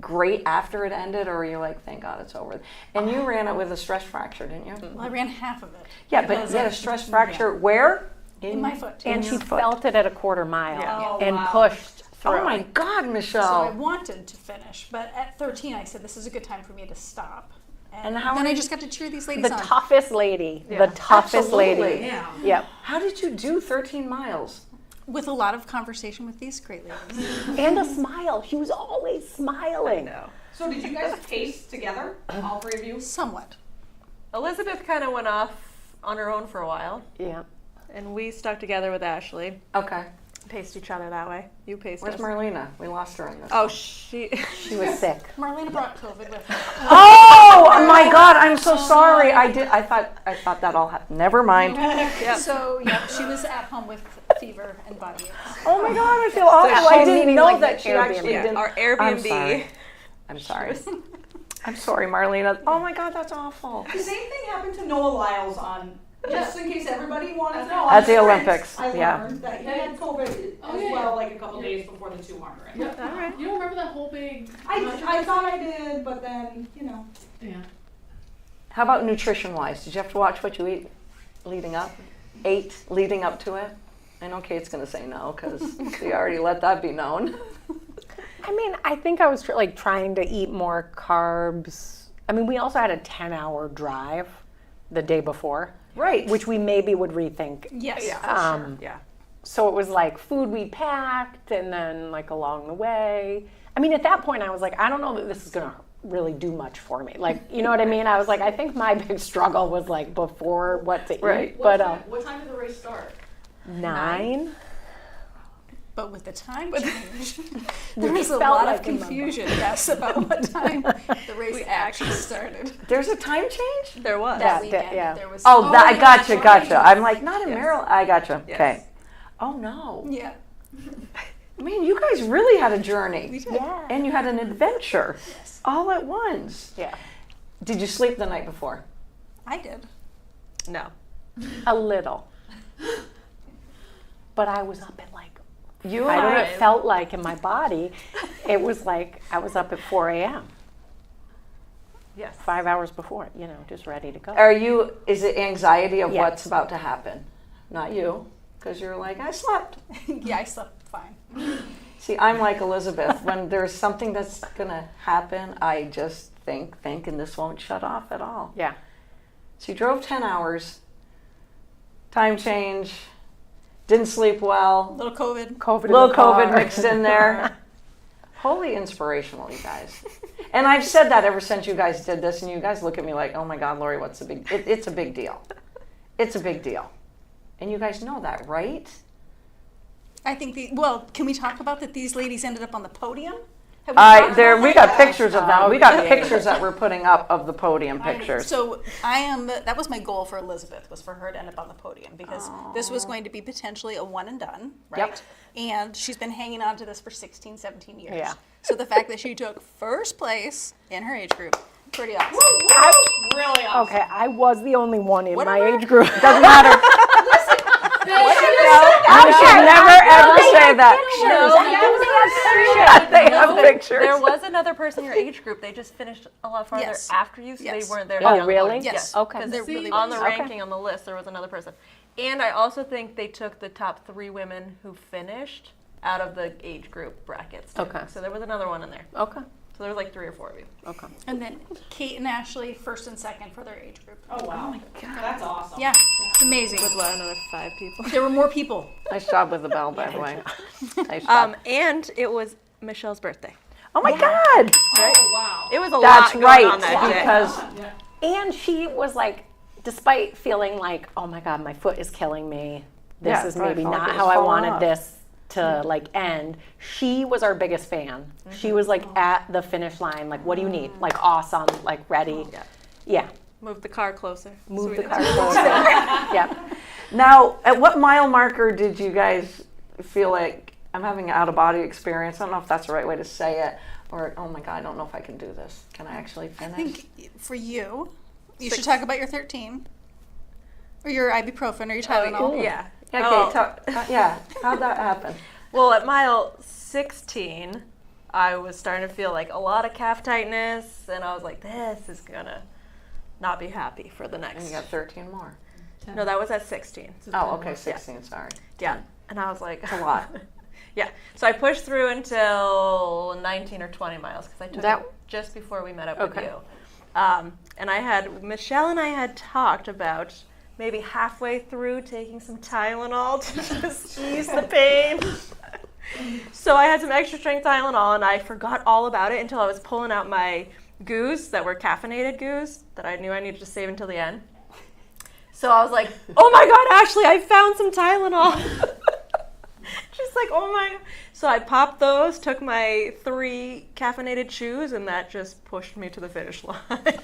great after it ended, or were you like, thank God it's over? And you ran it with a stress fracture, didn't you? Well, I ran half of it. Yeah, but Because you had a I- stress fracture where? in my foot. And she your foot. felt it at a quarter mile Yeah. and pushed through. Oh my God, So I Michelle. wanted to finish, but at 13, I said this is a good time for me to stop. And how then are I you- just got to cheer these ladies The on. toughest lady. The toughest Absolutely. lady. Yeah. Yep. How did you do 13 miles? With a lot of conversation with these great ladies. And a smile. She was always smiling. No. So did you guys pace together, all three of you? Somewhat. Elizabeth kind of went off on her own for a while. Yeah. and we stuck together with Ashley. Okay. Paced each other that way. You paced Where's us. Marlena? We lost her in this. Oh, she was sick. Marlena brought COVID with her. Oh my God! I'm so sorry. I thought that all happened. Never mind. So yeah, she was at home with fever and body aches. Oh my God! I feel awful. So I she's didn't meaning know like that the she actually Airbnb. didn't. our Airbnb. I'm sorry. I'm sorry, Marlena. Oh my God, that's awful. The same thing happened to Noah Lyles on, just in case everybody wanted to know. At the Olympics, I yeah. learned that he had COVID as well, like a couple days before the 200. Yep. All right. You don't remember that whole big? I thought I did, but then, Yeah. How about nutrition-wise? Did you have to watch what you ate leading up to it? I know Kate's going to say no because she already let that be known. I mean, I think I was trying to eat more carbs. I mean, we also had a 10-hour drive the day before, Right. which we maybe would rethink. Yes. Yeah. So it was like food we packed, and then like along the way. I mean, at that point, I was like, I don't know that this is gonna really do much for me. Like, you know what I mean? I was like, I think my big struggle was like before what to Right. eat. But What time did the race start? 9. But with the time change, there was a felt lot like of a number. confusion, yes, about what time the race actually started. There's a time change? There was. That Yeah, weekend, yeah. there was. Oh, that, I gotcha. right. I'm like, not in Yes. Maryland. I gotcha. Yes. Okay. Oh no. Yeah. I mean, you guys really had a journey. We did. Yeah. And you had an adventure all at once. Yeah. Did you sleep the night before? I did. No. A little. But I was up at like, You I and don't know, I. it felt like in my body, it was like I was up at 4 a.m. Yes. 5 hours before, just ready to go. Is it anxiety of Yes. what's about to happen? Not you, because you're like, I slept. Yeah, I slept fine. See, I'm like Elizabeth. When there's something that's going to happen, I just think, and this won't shut off at all. Yeah. So you drove 10 hours, time change, didn't sleep well, Little COVID. COVID in little the car. COVID mixed in there. Wholly inspirational, you guys. And I've said that ever since you guys did this, and you guys look at me like, oh my God, Lori, what's the big It's a big deal. It's a big deal. And you guys know that, right? I think can we talk about that these ladies ended up on the podium? Have we talked about We that? got pictures of them. We got pictures that we're putting up of the podium pictures. So that was my goal for Elizabeth, was for her to end up on the podium, because this was going to be potentially a one and done, right? Yep. And she's been hanging on to this for 16, 17 years. Yeah. So the fact that she took first place in her age group, pretty awesome. Really awesome. Okay, I was the only one in Whatever. my age group. Doesn't matter. I should never ever say that. They have pictures. There was another person in your age group. They just finished a lot farther Yes. after you, so Yes. they weren't there. Oh, to be on the really? podium. Yes. Okay. 'Cause There really on the was. ranking on the list, there was another person. And I also think they took the top 3 women who finished out of the age group brackets. Too. Okay. So there was another one in there. Okay. So there was like 3 or 4 of you. Okay. And then Kate and Ashley, first and second for their age group. Oh, wow. That's awesome. Yeah, it's amazing. With what, another 5 people? There were more people. Nice job with the bell, by the way. Nice job. And it was Michelle's birthday. Oh my God. Oh wow. It was a That's lot right. going on that day. Because And she was like, despite feeling like, oh my God, my foot is killing me. This Yeah, is probably maybe felt like not it was how I falling wanted off. this to like end. She was our biggest fan. She was like at the finish line, like, what do you need? Like awesome, like ready. Yeah. Move the car closer. Move the Sweet. car closer. Yep. now, at what mile marker did you guys feel like I'm having an out of body experience? I don't know if that's the right way to say it. Or, oh my God, I don't know if I can do this. Can I actually finish? I think for you, you should talk about your 13. Or your ibuprofen or your Tylenol. Yeah. Okay, Oh. yeah. How'd that happen? Well, at mile 16, I was starting to feel like a lot of calf tightness, and I was like, this is gonna not be happy for the And next. you got 13 more. No, that was at 16. Oh, okay, 16, sorry. Yeah. And I was like, It's a lot. Yeah. So I pushed through until 19 or 20 miles because I took That- it just before we met up Okay. with you. And Michelle and I had talked about maybe halfway through taking some Tylenol to just ease the pain. So I had some extra strength Tylenol, and I forgot all about it until I was pulling out my goos that were caffeinated goos that I knew I needed to save until the end. So I was like, oh my God, Ashley, I found some Tylenol. She's like, oh my. So I popped those, took my 3 caffeinated chews, and that just pushed me to the finish line.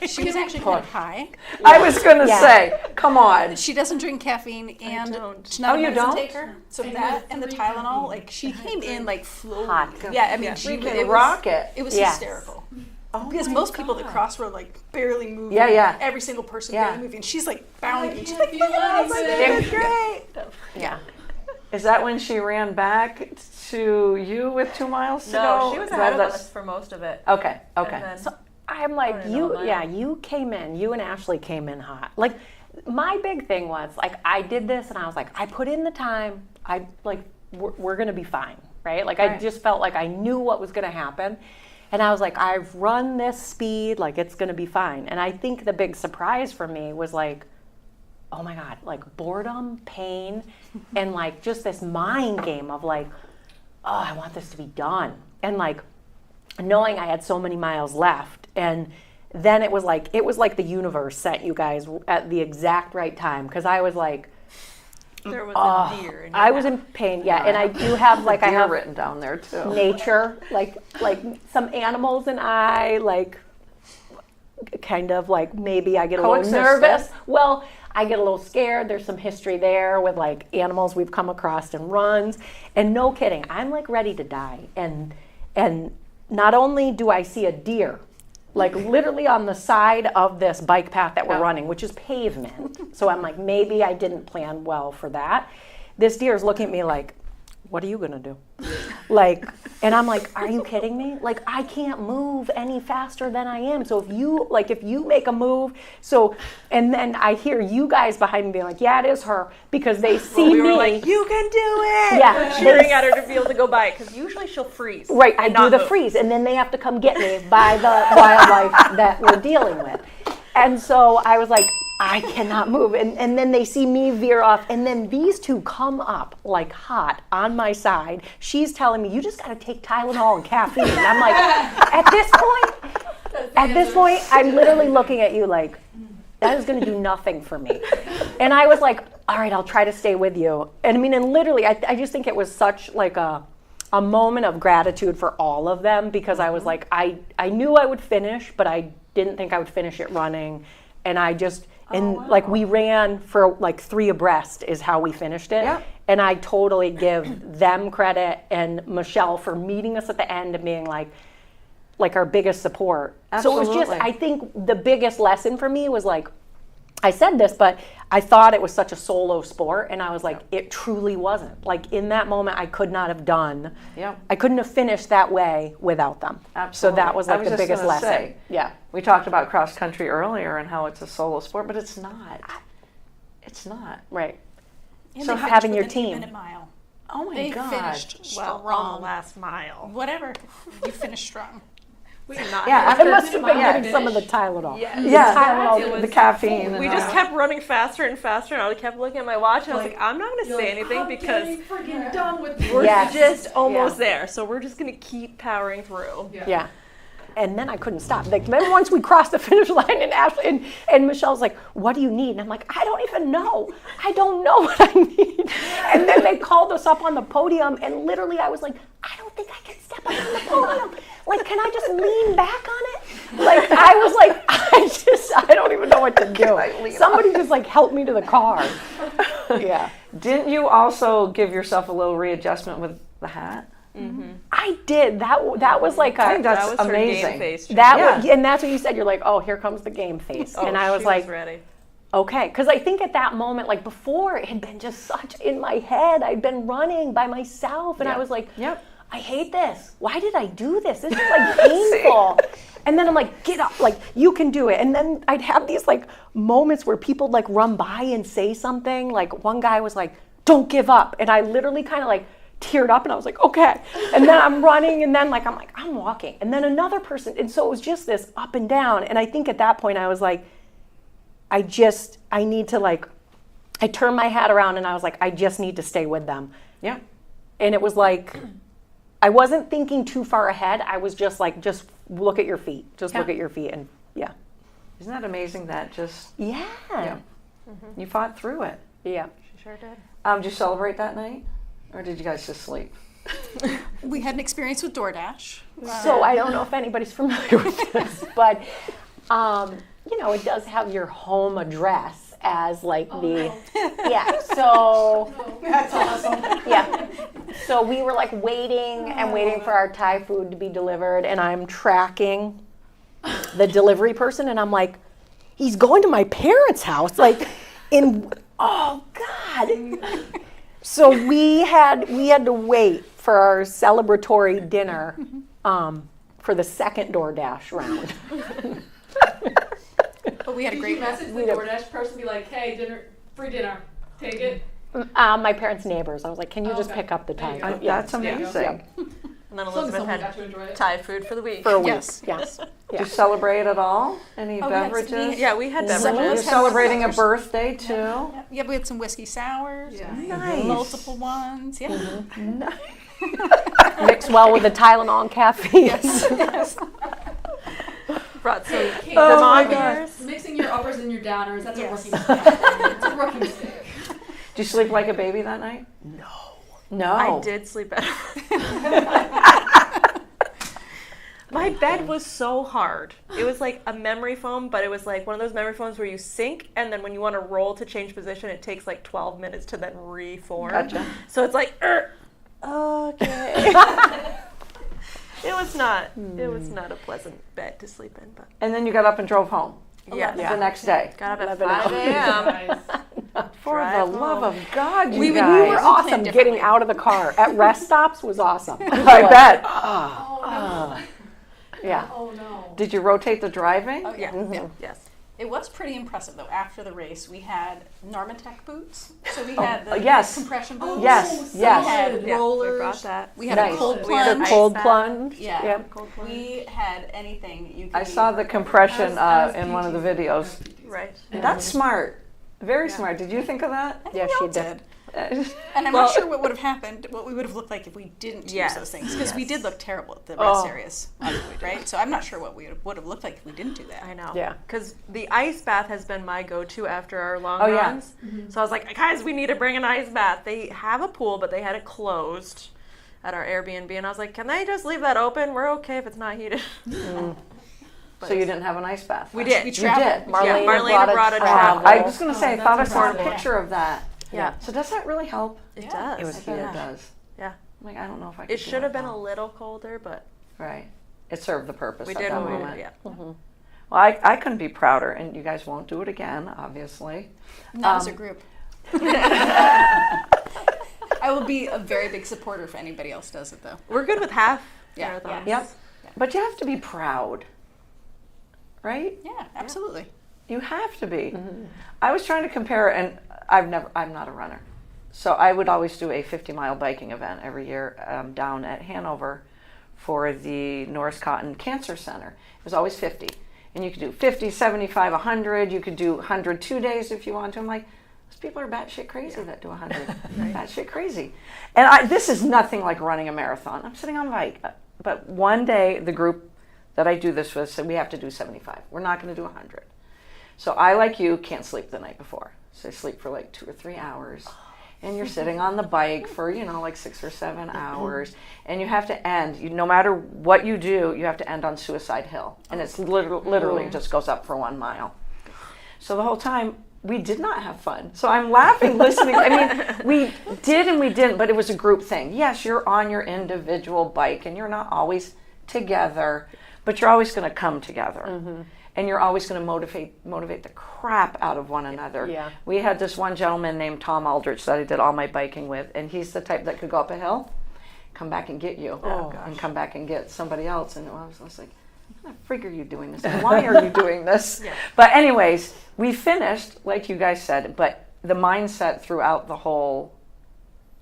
She was actually kind of high. I was going to say, come on. She doesn't drink caffeine and don't. she's not Oh, a you medicine don't? taker. So that and the Tylenol, like she came in like floating. Hot. Yeah, I mean, she You can it rock was, it. It was Yes. hysterical. Because most people that crossroad like barely move. Yeah, yeah. Every single person Yeah. barely moving. She's like bounding. She's can't like, feel "Look at this, anything." this is great. Yeah. Is that when she ran back to you with 2 miles to go? No, she was ahead of That's- us for most of it. Okay, okay. And then, So I'm like, I don't know, you came in, you and Ashley came in hot. Like, my big thing was, like, I did this and I was like, I put in the time, we're gonna be fine, right? Like, I Right. just felt like I knew what was gonna happen. And I was like, I've run this speed, like, it's gonna be fine. And I think the big surprise for me was like, oh my God, like boredom, pain, and like just this mind game of like, oh, I want this to be done. And like knowing I had so many miles left. And then it was like the universe sent you guys at the exact right time. Cause I was like, there was a deer in your I was mouth. in pain. Yeah. And I do have like, I Deer have written down there too. nature, like some animals and I like kind of like maybe I get a little Coexisted. nervous. Well, I get a little scared. There's some history there with like animals we've come across in runs. And no kidding, I'm like ready to die. And not only do I see a deer, like literally on the side of this bike path that we're running, which is pavement. So I'm like, maybe I didn't plan well for that. This deer is looking at me like, what are you gonna do? Like, and I'm like, are you kidding me? Like, I can't move any faster than I am. So if you make a move, and then I hear you guys behind me being like, yeah, it is her, because they see We me. were like, you can do it! Yeah. Cheering at her to be able to go by it, because usually she'll freeze. Right, I and do not the move. freeze, and then they have to come get me by the wildlife that we're dealing with. And so I was like, I cannot move. And then they see me veer off, and then these two come up like hot on my side. She's telling me, you just got to take Tylenol and caffeine. And I'm like, at this point, I'm literally looking at you like, that is going to do nothing for me. And I was like, all right, I'll try to stay with you. And I mean, and literally, I just think it was such like a moment of gratitude for all of them, because I was like, I knew I would finish, but I didn't think I would finish it running. And I just, like we ran for like 3 abreast is how we finished it. Yeah. And I totally give them credit and Michelle for meeting us at the end and being like our biggest support. So it was just, Absolutely. I think the biggest lesson for me was like, I said this, but I thought it was such a solo sport, and I was like, it truly wasn't. Like in that moment, I could not have done. Yeah. I couldn't have finished that way without them. Absolutely. So that was I like the just biggest gonna lesson. say, Yeah. We talked about cross country earlier and how it's a solo sport, but it's not. It's not. Right. And So they finished having with your an team. 8-minute mile. Oh my They God. finished Well, strong. on the last mile. Whatever. You finished strong. We did not. Yeah, I after must have been yeah. getting some of the Tylenol. Yeah. Yeah, Tylenol, the caffeine. We and just all. kept running faster and faster, and I kept looking at my watch, and I was like, I'm not going to say anything because freaking done with this. we're Yes. just almost Yeah. there. So we're just going to keep powering through. Yeah. And then I couldn't stop. Like then once we crossed the finish line, and Ashley and Michelle's like, "What do you need?" And I'm like, "I don't even know. I don't know what I need." And then they called us up on the podium, and literally I was like, "I don't think I can step up on the podium. Like, can I just lean back on it?" Like I was like, I don't even know what to do. Somebody just like help me to the car. Yeah. Didn't you also give yourself a little readjustment with the hat? I did. That was like I think that's That was her amazing. game face. that Yeah. was, and that's what you said. You're like, oh, here comes the game face. Oh, and I was she like, ready. okay. Because I think at that moment, like before, it had been just such in my head. I'd been running by myself, and I was like, Yep. I hate this. Why did I do this? This is like painful. And then I'm like, get up, like you can do it. And then I'd have these like moments where people like run by and say something. Like one guy was like, don't give up. And I literally kind of like teared up and I was like, okay. And then I'm running and then like, I'm walking. And then another person. And so it was just this up and down. And I think at that point I was like, I need to like, I turned my hat around and I was like, I just need to stay with them. Yeah. And it was like, I wasn't thinking too far ahead. I was just like, just look at your feet. Just look Yeah. at your feet. And yeah. Isn't that amazing that just Yeah. Yeah. You fought through it. Yeah. She sure did. Did you celebrate that night? Or did you guys just sleep? We had an experience with DoorDash. So I don't know if anybody's familiar with this, but you know, it does have your home address as like yeah. So that's awesome. Yeah. So we were like waiting and waiting for our Thai food to be delivered, and I'm tracking the delivery person, and I'm like, he's going to my parents' house, like oh God. So we had to wait for our celebratory dinner for the second DoorDash round. But we had a great message the DoorDash person, be like, hey, free dinner, take it. My parents' neighbors. I was like, can you just pick up the Thai food? That's amazing. And then As long as Elizabeth someone got to had enjoy it. Thai food for the week. For a week. Yes. Yes. Did you celebrate at all? Any Oh, we had some- beverages? Yeah, we had Some of You're beverages. us had celebrating a beverages. birthday too? Yeah, we had some whiskey sours. and Nice. Multiple ones. Yeah. Mixed well with the Tylenol and caffeine. Brought some Hey, Oh my Vermont God. beers. Mixing your uppers and your downers, that's Yes. a rookie mistake. It's a rookie mistake. Did you sleep like a baby that night? No. I did sleep better. My bed was so hard. It was like a memory foam, but it was like one of those memory foams where you sink, and then when you want to roll to change position, it takes like 12 minutes to then reform. Gotcha. So it's like, okay. It was not a pleasant bed to sleep in, but And then you got up and drove home yeah. the next day. Got up at 11 5 a.m. Nice. For Drive the love home. of God, you We guys. were awesome. Getting out of the car at rest stops was awesome. I bet. Oh, Yeah. no. Oh, no. Did you rotate the driving? Oh, yeah. yeah. Yes. It was pretty impressive though. After the race, we had Normatec boots. So we had the yes. compression boots. Yes, so yes. good. Yeah, Rollers. we brought that. We had Nice. a cold We had a plunge. Cold bath. plunge. Yeah. Yep. We had anything you could. I saw the compression As in one of the PG. videos. Right. That's smart. Very smart. Did you think of that? I think Yeah, we she all did. And I'm not sure what would have happened, what we would have looked like if we didn't use Yes. those things, because we did look terrible at the Oh. rest areas, right? So I'm not sure what we would have looked like if we didn't do that. I know. Yeah. Because the ice bath has been my go-to after our long Oh, yeah. runs. So I was like, guys, we need to bring an ice bath. They have a pool, but they had it closed at our Airbnb. And I was like, can they just leave that open? We're okay if it's not heated. So you didn't have an ice bath? We did. We You traveled. did. Marlena brought a travel. I was going to say, I Oh, thought I that's saw a incredible. picture of that. Yeah. So does that really help? It Yeah. does. It was heated. It does. Yeah. I'm like, I don't know if I could It do should have that been a now. little colder, but Right. It served the purpose we at did that what we moment. did. Yeah. Well, I couldn't be prouder, and you guys won't do it again, obviously. Not as a group. I will be a very big supporter if anybody else does it, though. We're good with half Yeah. marathons. Yep. But you have to be proud, right? Yeah, absolutely. You have to be. I was trying to compare, and I'm not a runner. So I would always do a 50-mile biking event every year down at Hanover for the Norris Cotton Cancer Center. It was always 50. And you could do 50, 75, 100. You could do 100 2 days if you want to. I'm like, those people are batshit crazy that do 100. Batshit crazy. And this is nothing like running a marathon. I'm sitting on a bike. But one day, the group that I do this with said, we have to do 75. We're not going to do 100. So I, like you, can't sleep the night before. So I sleep for like 2 or 3 hours. And you're sitting on the bike for, like 6 or 7 hours. And you have to end, no matter what you do, you have to end on Suicide Hill. And it's literally just goes up for 1 mile. So the whole time, we did not have fun. So I'm laughing, listening. I mean, we did and we didn't, but it was a group thing. Yes, you're on your individual bike and you're not always together, but you're always going to come together. And you're always going to motivate the crap out of one another. Yeah. We had this one gentleman named Tom Aldrich that I did all my biking with, and he's the type that could go up a hill, come back and get you, and come back and get somebody else. And I was like, what kind of frig are you doing this? And why are you doing this? But anyways, we finished, like you guys said, but the mindset throughout the whole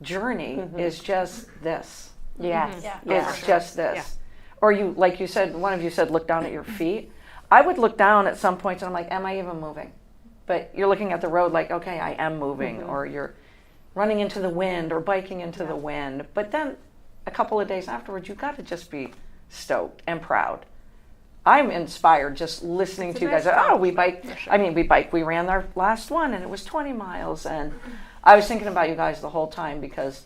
journey is just this. Yes. Yeah. It's just this. Or you, like you said, one of you said, look down at your feet. I would look down at some points and I'm like, am I even moving? But you're looking at the road like, okay, I am moving. Or you're running into the wind or biking into the wind. But then a couple of days afterwards, you've got to just be stoked and proud I'm inspired just listening to you guys. Oh, we bike. I mean, we bike. We ran our last one, and it was 20 miles. And I was thinking about you guys the whole time because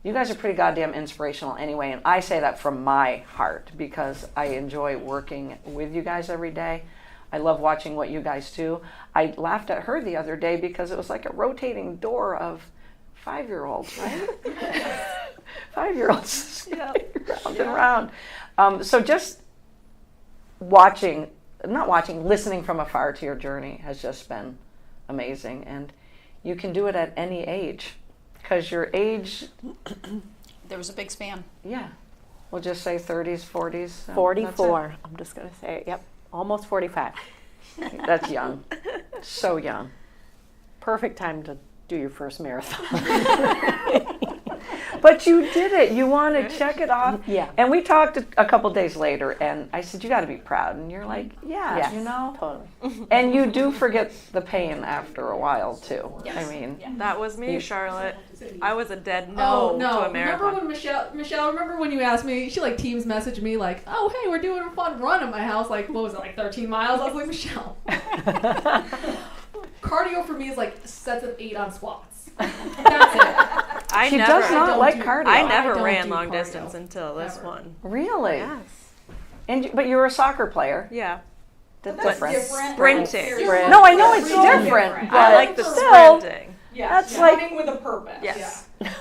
you guys are pretty goddamn inspirational anyway. And I say that from my heart because I enjoy working with you guys every day. I love watching what you guys do. I laughed at her the other day because it was like a rotating door of 5-year-olds, right? 5-year-olds round and round. So just listening from afar to your journey has just been amazing. And you can do it at any age because your age, There was a big span. yeah, we'll just say 30s, 40s. 44. I'm just going to say it. Yep. Almost 45. That's young. So young. Perfect time to do your first marathon. But you did it. You want to check it off. Yeah. And we talked a couple days later, and I said, you got to be proud. And you're like, yeah, Yes, you know. Totally. And you do forget the pain after a while, too. I mean, That was me, Charlotte. I was a dead Oh no no! to a Remember marathon. when Michelle? Remember when you asked me? She like Teams messaged me like, "Oh hey, we're doing a fun run at my house." Like, what was it, like 13 miles? I was like, Michelle. Cardio for me is like sets of 8 on squats. That's it. I she never, does not don't like do- cardio. I never don't ran do long cardio. distance until this Never. one. Really? Yes. But you were a soccer player. Yeah. That's Different. Sprinting. Sprint. No, I know it's Real different, different. but I like the still, sprinting. Yes, That's like- running with a purpose. Yes. Running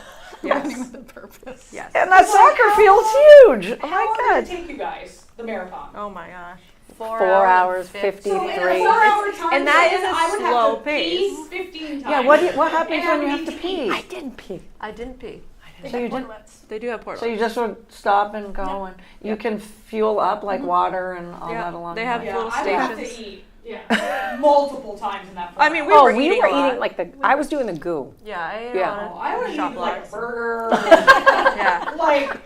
Yes. with a purpose. Yes. and that soccer field's huge. Oh How long my did it God. take you guys, the marathon? Oh my gosh. 4 hours, 53. So in a 4-hour time And that span, is a I would have slow to pace. pee 15 times. Yeah, what happens And when you I have would to need pee? I didn't pee. I didn't pee. So you did. They do have portal. So you just would stop and go, and you can fuel up like water and all Yeah, that along they the have way. Yeah, little I would have stations. to eat multiple times in that 4 I mean, hours. we Oh, were we eating were a lot. eating like I was doing the goo. Yeah, I ate Yeah. Oh, I would have shop eaten like a blocks. burger, Yeah. like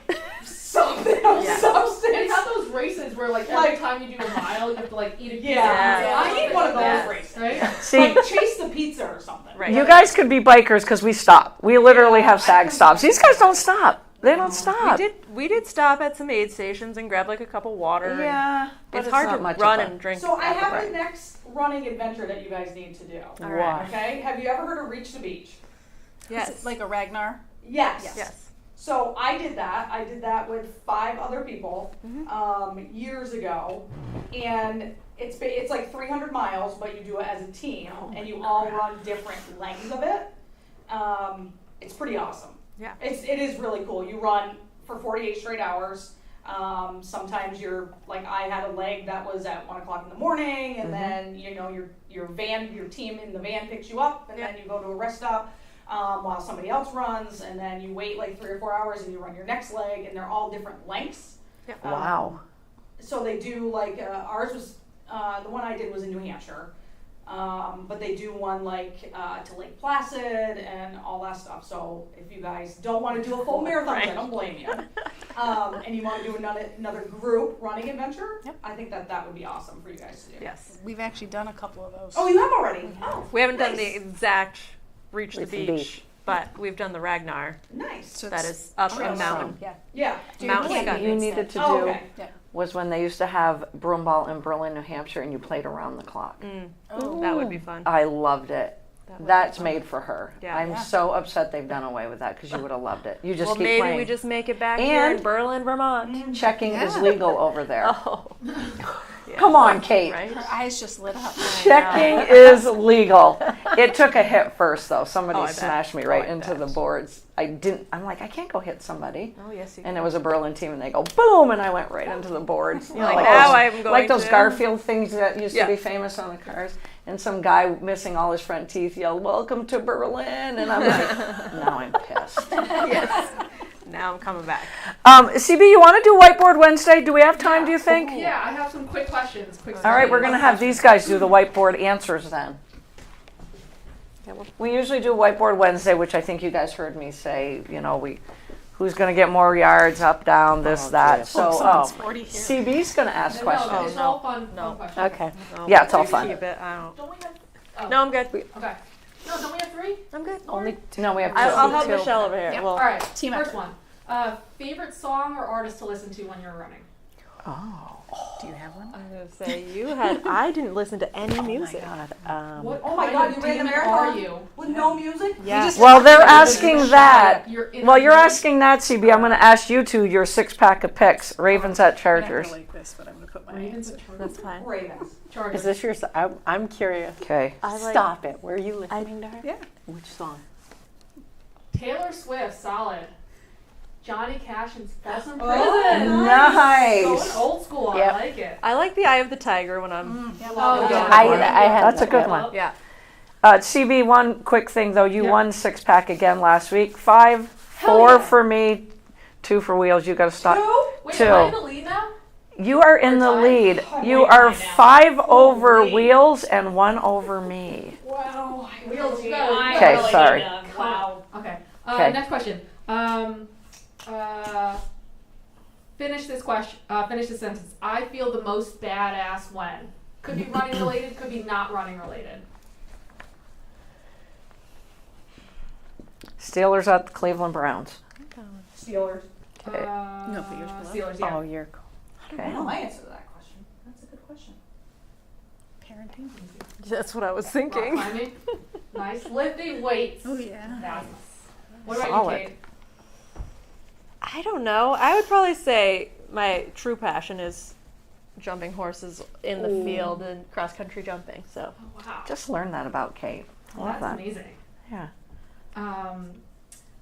something of Yeah. They substance. have those races where like every time you do a mile, you have to like eat a pizza. Yeah, Yeah. I need one of those Yeah. races. Right? See, Like chase the pizza or something. Right. you guys could be bikers because we stop. We literally have sag stops. These guys don't stop. They don't stop. We did stop at some aid stations and grab like a cup of water. and Yeah, but It's hard not to much run of a- and drink. So I at the have break. the next running adventure that you guys need to do. All right. Okay? Have you ever heard of Reach the Beach? Yes. Is it like a Ragnar? Yes. Yes. So I did that. I did that with 5 other people years ago, and it's like 300 miles, but you do it as a team, and you all run different lengths of it. It's pretty awesome. Yeah. It is really cool. You run for 48 straight hours. Sometimes you're like I had a leg that was at 1 o'clock in the morning, and then your team in the van picks you up, and then you go to a rest stop. While somebody else runs, and then you wait like 3 or 4 hours and you run your next leg, and they're all different lengths. Wow. So they do like ours was the one I did was in New Hampshire, but they do one like to Lake Placid and all that stuff. So if you guys don't want to do a full marathon, I don't blame you. And you want to do another group running adventure, I think that would be awesome for you guys to do. Yes. We've actually done a couple of those. Oh, you have already. Oh, We haven't done the nice. exact Reach the Reach the beach, beach. but we've done the Ragnar. Nice. So That it's- is up oh, a awesome. mountain. Yeah. Yeah. Mountain What Scott. you needed to do Oh, okay. was when they used to have broomball in Berlin, New Hampshire, and you played around the clock. That would be fun. I loved it. That's made for her. Yeah. I'm Yeah. so upset they've done away with that because you would have loved it. You just Well, keep maybe playing. we just make it back here in And- Berlin, Vermont. Checking is legal over there. Oh. Come on, Kate. Right? Her eyes just lit up. Checking is legal. It took a hit first, though. Somebody Oh, I bet. smashed me Oh, right I into bet. the boards. I'm like, I can't go hit somebody. Oh, yes, you And can. it was a Berlin team, and they go boom, and I went right into the boards. You know, like, now those, I'm going like those to- Garfield things that used Yeah. to be famous on the cars. And some guy missing all his front teeth yelled, "Welcome to Berlin!" And I'm like, now I'm pissed. Yes. Now I'm coming back. CB, you want to do Whiteboard Wednesday? Do we have time? Do you think? Yeah, I have some quick questions. All right, we're going to have these guys do the whiteboard answers then. We usually do Whiteboard Wednesday, which I think you guys heard me say, who's going to get more yards, up, down, this, that. So, someone's 40 here. CB's going to ask questions. No, it's all fun questions. Okay. No, Yeah, it's all we fun. Keep it. I don't. Don't we have? Oh, No, I'm good. Okay. No, don't we have 3? I'm good. Only No, we have two. I'll help Two. Michelle over here. Yep. Well, All right. Team First effort. one. Favorite song or artist to listen to when you're running? Do you have one? I'm gonna say you had. I didn't listen to any music. What Oh my kind God, of you ran the demon marathon are you? with no music? Yeah. Well, they're asking that. You're Well, you're interviewing- asking that, CB. I'm going to ask you two your 6-pack of picks. Ravens at Chargers. like this, but I'm gonna put my Ravens at Chargers. That's fine. Ravens. Chargers. Is this your? I'm curious. Okay. Stop it. Were you listening to her? Yeah. Which song? Taylor Swift, solid. Johnny Cash and Folsom Prison. Oh, Nice. Going old school. Yep. I like it. I like the Eye of the Tiger when I'm. Oh, yeah. I had That's a that. good one. Yeah. CB, one quick thing though. You Yeah. won 6-pack again last week. 5, 4 yeah. for me, 2 for Wheels. You got to stop. Wait, Two. am I in the lead now? You are in the Or tie? lead. Oh, You wait, are tie now. 5 over Holy. Wheels and 1 over me. Wow. Wheels, you I go. Okay, really sorry. need to- Wow. Okay. Okay. Next question. Finish this question. Finish this sentence. I feel the most badass when. Could be running related. Could be not running related. Steelers at the Cleveland Browns. Steelers. Okay. No, but yours below. Steelers. Yeah. Oh, you're. Okay. I know my answer to that question. That's a good question. Parenting. That's what I was Rock thinking. climbing. Nice. Lifting weights. Oh yeah. Nice. What about Solid. you, Kate? I don't know. I would probably say my true passion is jumping horses in the field and cross country jumping. So Oh, wow. Just learned that about Kate. I love That's that. amazing. Yeah.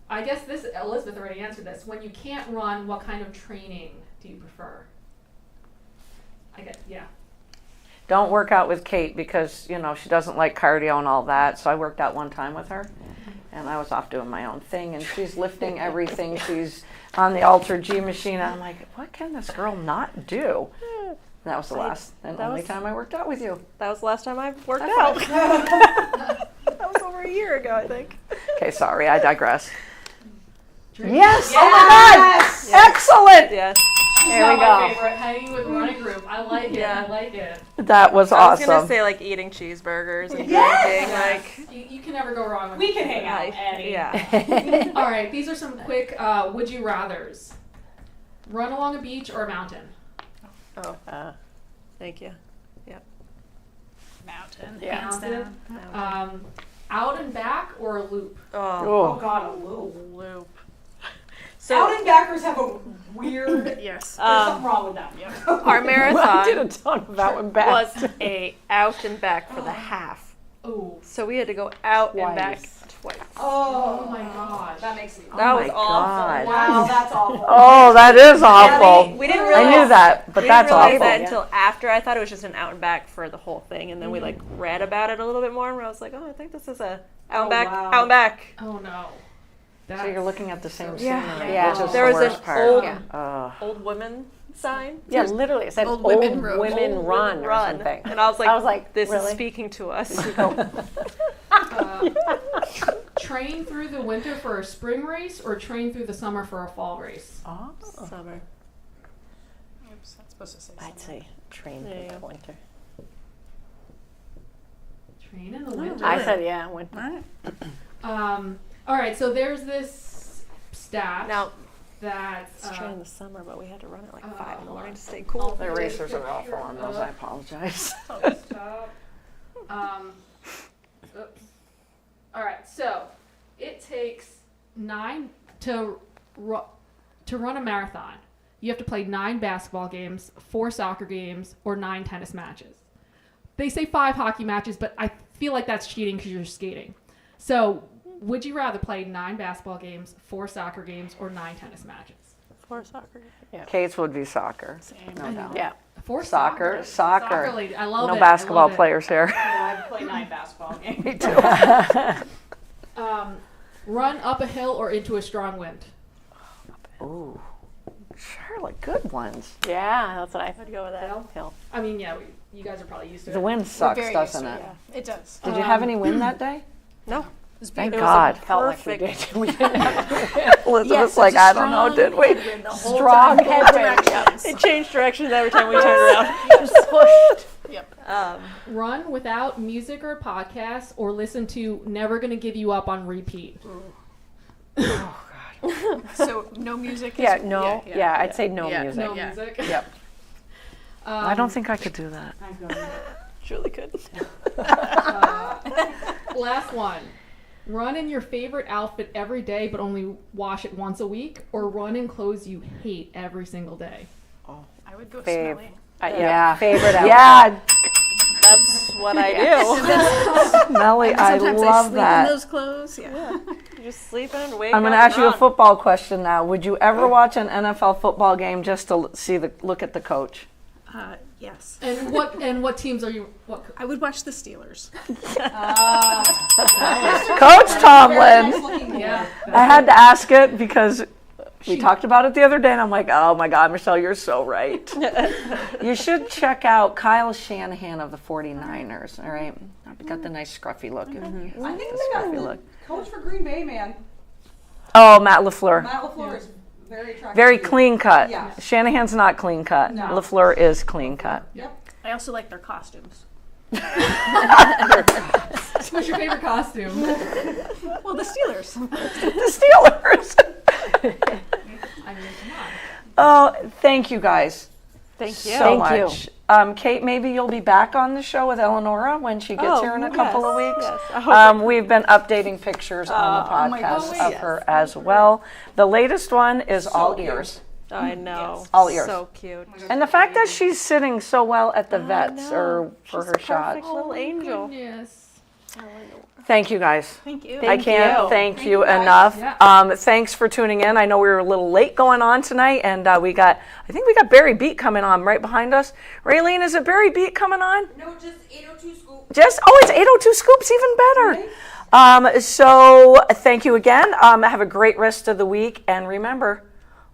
I guess this Elizabeth already answered this. When you can't run, what kind of training do you prefer? I get Don't work out with Kate because, you know, she doesn't like cardio and all that. So I worked out one time with her and I was off doing my own thing and she's lifting everything. She's on the Alter G machine. I'm like, what can this girl not do? And that was the last and that only was- time I worked out with you. that was the last time I worked out. That was over a year ago, I think. Okay, sorry, I digress. Drink. Yes! Oh my God! Excellent! Yeah. There we My go. favorite, hanging with running group. I like it. Yeah. I like it. That was I was gonna awesome. say like eating cheeseburgers and Yes! drinking, like You can never go wrong with We can hang out, Eddie. yeah. All right, these are some quick would you rathers. Run along a beach or a mountain? Oh, thank you. Mountain. Yeah. Hands Mountain. down. Out and back or a loop? Oh, Oh Oh, God, a loop. loop. Out So and backers have a weird. Yes. There's something wrong with them. our I did marathon a ton of that one back. was a out and back for the half. Oh. So we had to go out and back twice. Oh my gosh. That makes me. That oh was my awful. God. Wow, that's awful. Oh, that is awful. We didn't I realize knew that, but we that's didn't realize awful. that until after. I thought it was just an out and back for the whole thing, and then we like read about it a little bit more, and I was like, oh, I think this is a out and Oh, back, wow. out and back. Oh no. So you're looking at the same Yeah. scenery, Yeah. which is There the was an worst part. old Ugh. woman sign. Yeah, literally, it said Old old women women, road. Old run women or something. And I was like, this really? is speaking to us. Train through the winter for a spring race or train through the summer for a fall race? Oh. Summer. Oops, that's supposed to say I'd something. say train There you through the go. winter. Train in the winter. I said yeah, winter. Alright. All right, so there's this stat Now, that it's train in the summer, but we had to run at like 5 in the morning to stay I'll cool. The racers are awful on those. I apologize. Stop. Oops. All right, so it takes 9 to run a marathon. You have to play 9 basketball games, 4 soccer games, or 9 tennis matches. They say 5 hockey matches, but I feel like that's cheating because you're skating. So, would you rather play 9 basketball games, 4 soccer games, or 9 tennis matches? For soccer. Kate's would be soccer. No doubt. Yeah. 4 Soccer. Soccer lady. I love it. No I basketball love it. players here. Yeah, I play 9 basketball games. Me too. Run up a hill or into a strong wind. Ooh. Charlotte, good ones. Yeah, that's what I I'd go with that. feel. I mean, yeah, you guys are probably used to The it. wind sucks, Very used doesn't to it? Yeah, it does. Did you have any wind that day? No. It's Thank beautiful. God. Felt like we Perfect. did. We didn't have Elizabeth's Yes, like, it's a I don't know, did we? headwind the whole strong time, both headwind. directions. It changed directions every time we turned around. just pushed. Yep. Run without music or podcasts, or listen to Never Gonna Give You Up on repeat. So no music. Yeah, is, no. Yeah, I'd say no Yeah, music. No Yeah. music. Yep. I don't think I could do that. Julie could. Last one. Run in your favorite outfit every day, but only wash it once a week, or run in clothes you hate every single day. I would go Fave. smelly. Yeah. Favorite outfit. Yeah, That's what I do. Melly, I Sometimes love sleep that. in those clothes. Yeah. You just sleep in and wake I'm up. going to ask you a and football question now. Would you ever watch an NFL football game just to look at the coach? Yes. And what teams are you? What? I would watch the Steelers. Coach Tomlin. Yeah. I had to ask it because we talked about it the other day, and I'm like, oh my God, Michelle, you're so right. You should check out Kyle Shanahan of the 49ers, all right? Got the nice scruffy look. I think The they got scruffy the look. coach for Green Bay, man. Oh, Matt LaFleur. Matt LaFleur is very attractive. Very too. clean cut. Yeah. Shanahan's not clean cut. No. LaFleur is clean cut. Yep. I also like their costumes. What's your favorite costume? Well, the Steelers. The Steelers. I mean, come on. Oh, thank you guys Thank you. so Thank you. much. Kate, maybe you'll be back on the show with Eleonora when she gets here in a couple of weeks. Yes. I hope We've been updating pictures on the podcast of her as well. The latest one is All Ears. I know. All ears. So cute. And the fact that she's sitting so well at the vets know. or for She's her a shots. perfect little angel. Yes. Thank you guys. Thank you. I can't you. thank you enough. Yeah. Thanks for tuning in. I know we were a little late going on tonight, and I think we got Barry Beat coming on right behind us. Raylene, is it Barry Beat coming on? No, just 802 Scoop. It's 802 Scoops, even better. So thank you again. Have a great rest of the week, and remember,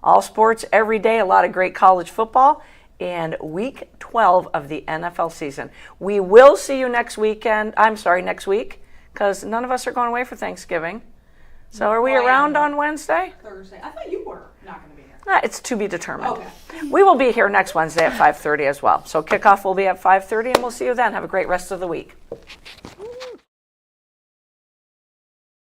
all sports every day, a lot of great college football, and week 12 of the NFL season. We will see you next week, because none of us are going away for Thanksgiving. So are we around on Wednesday? Thursday. I thought you were not going to be here. It's to be determined. Okay. We will be here next Wednesday at 5:30 as well. So kickoff will be at 5:30, and we'll see you then. Have a great rest of the week.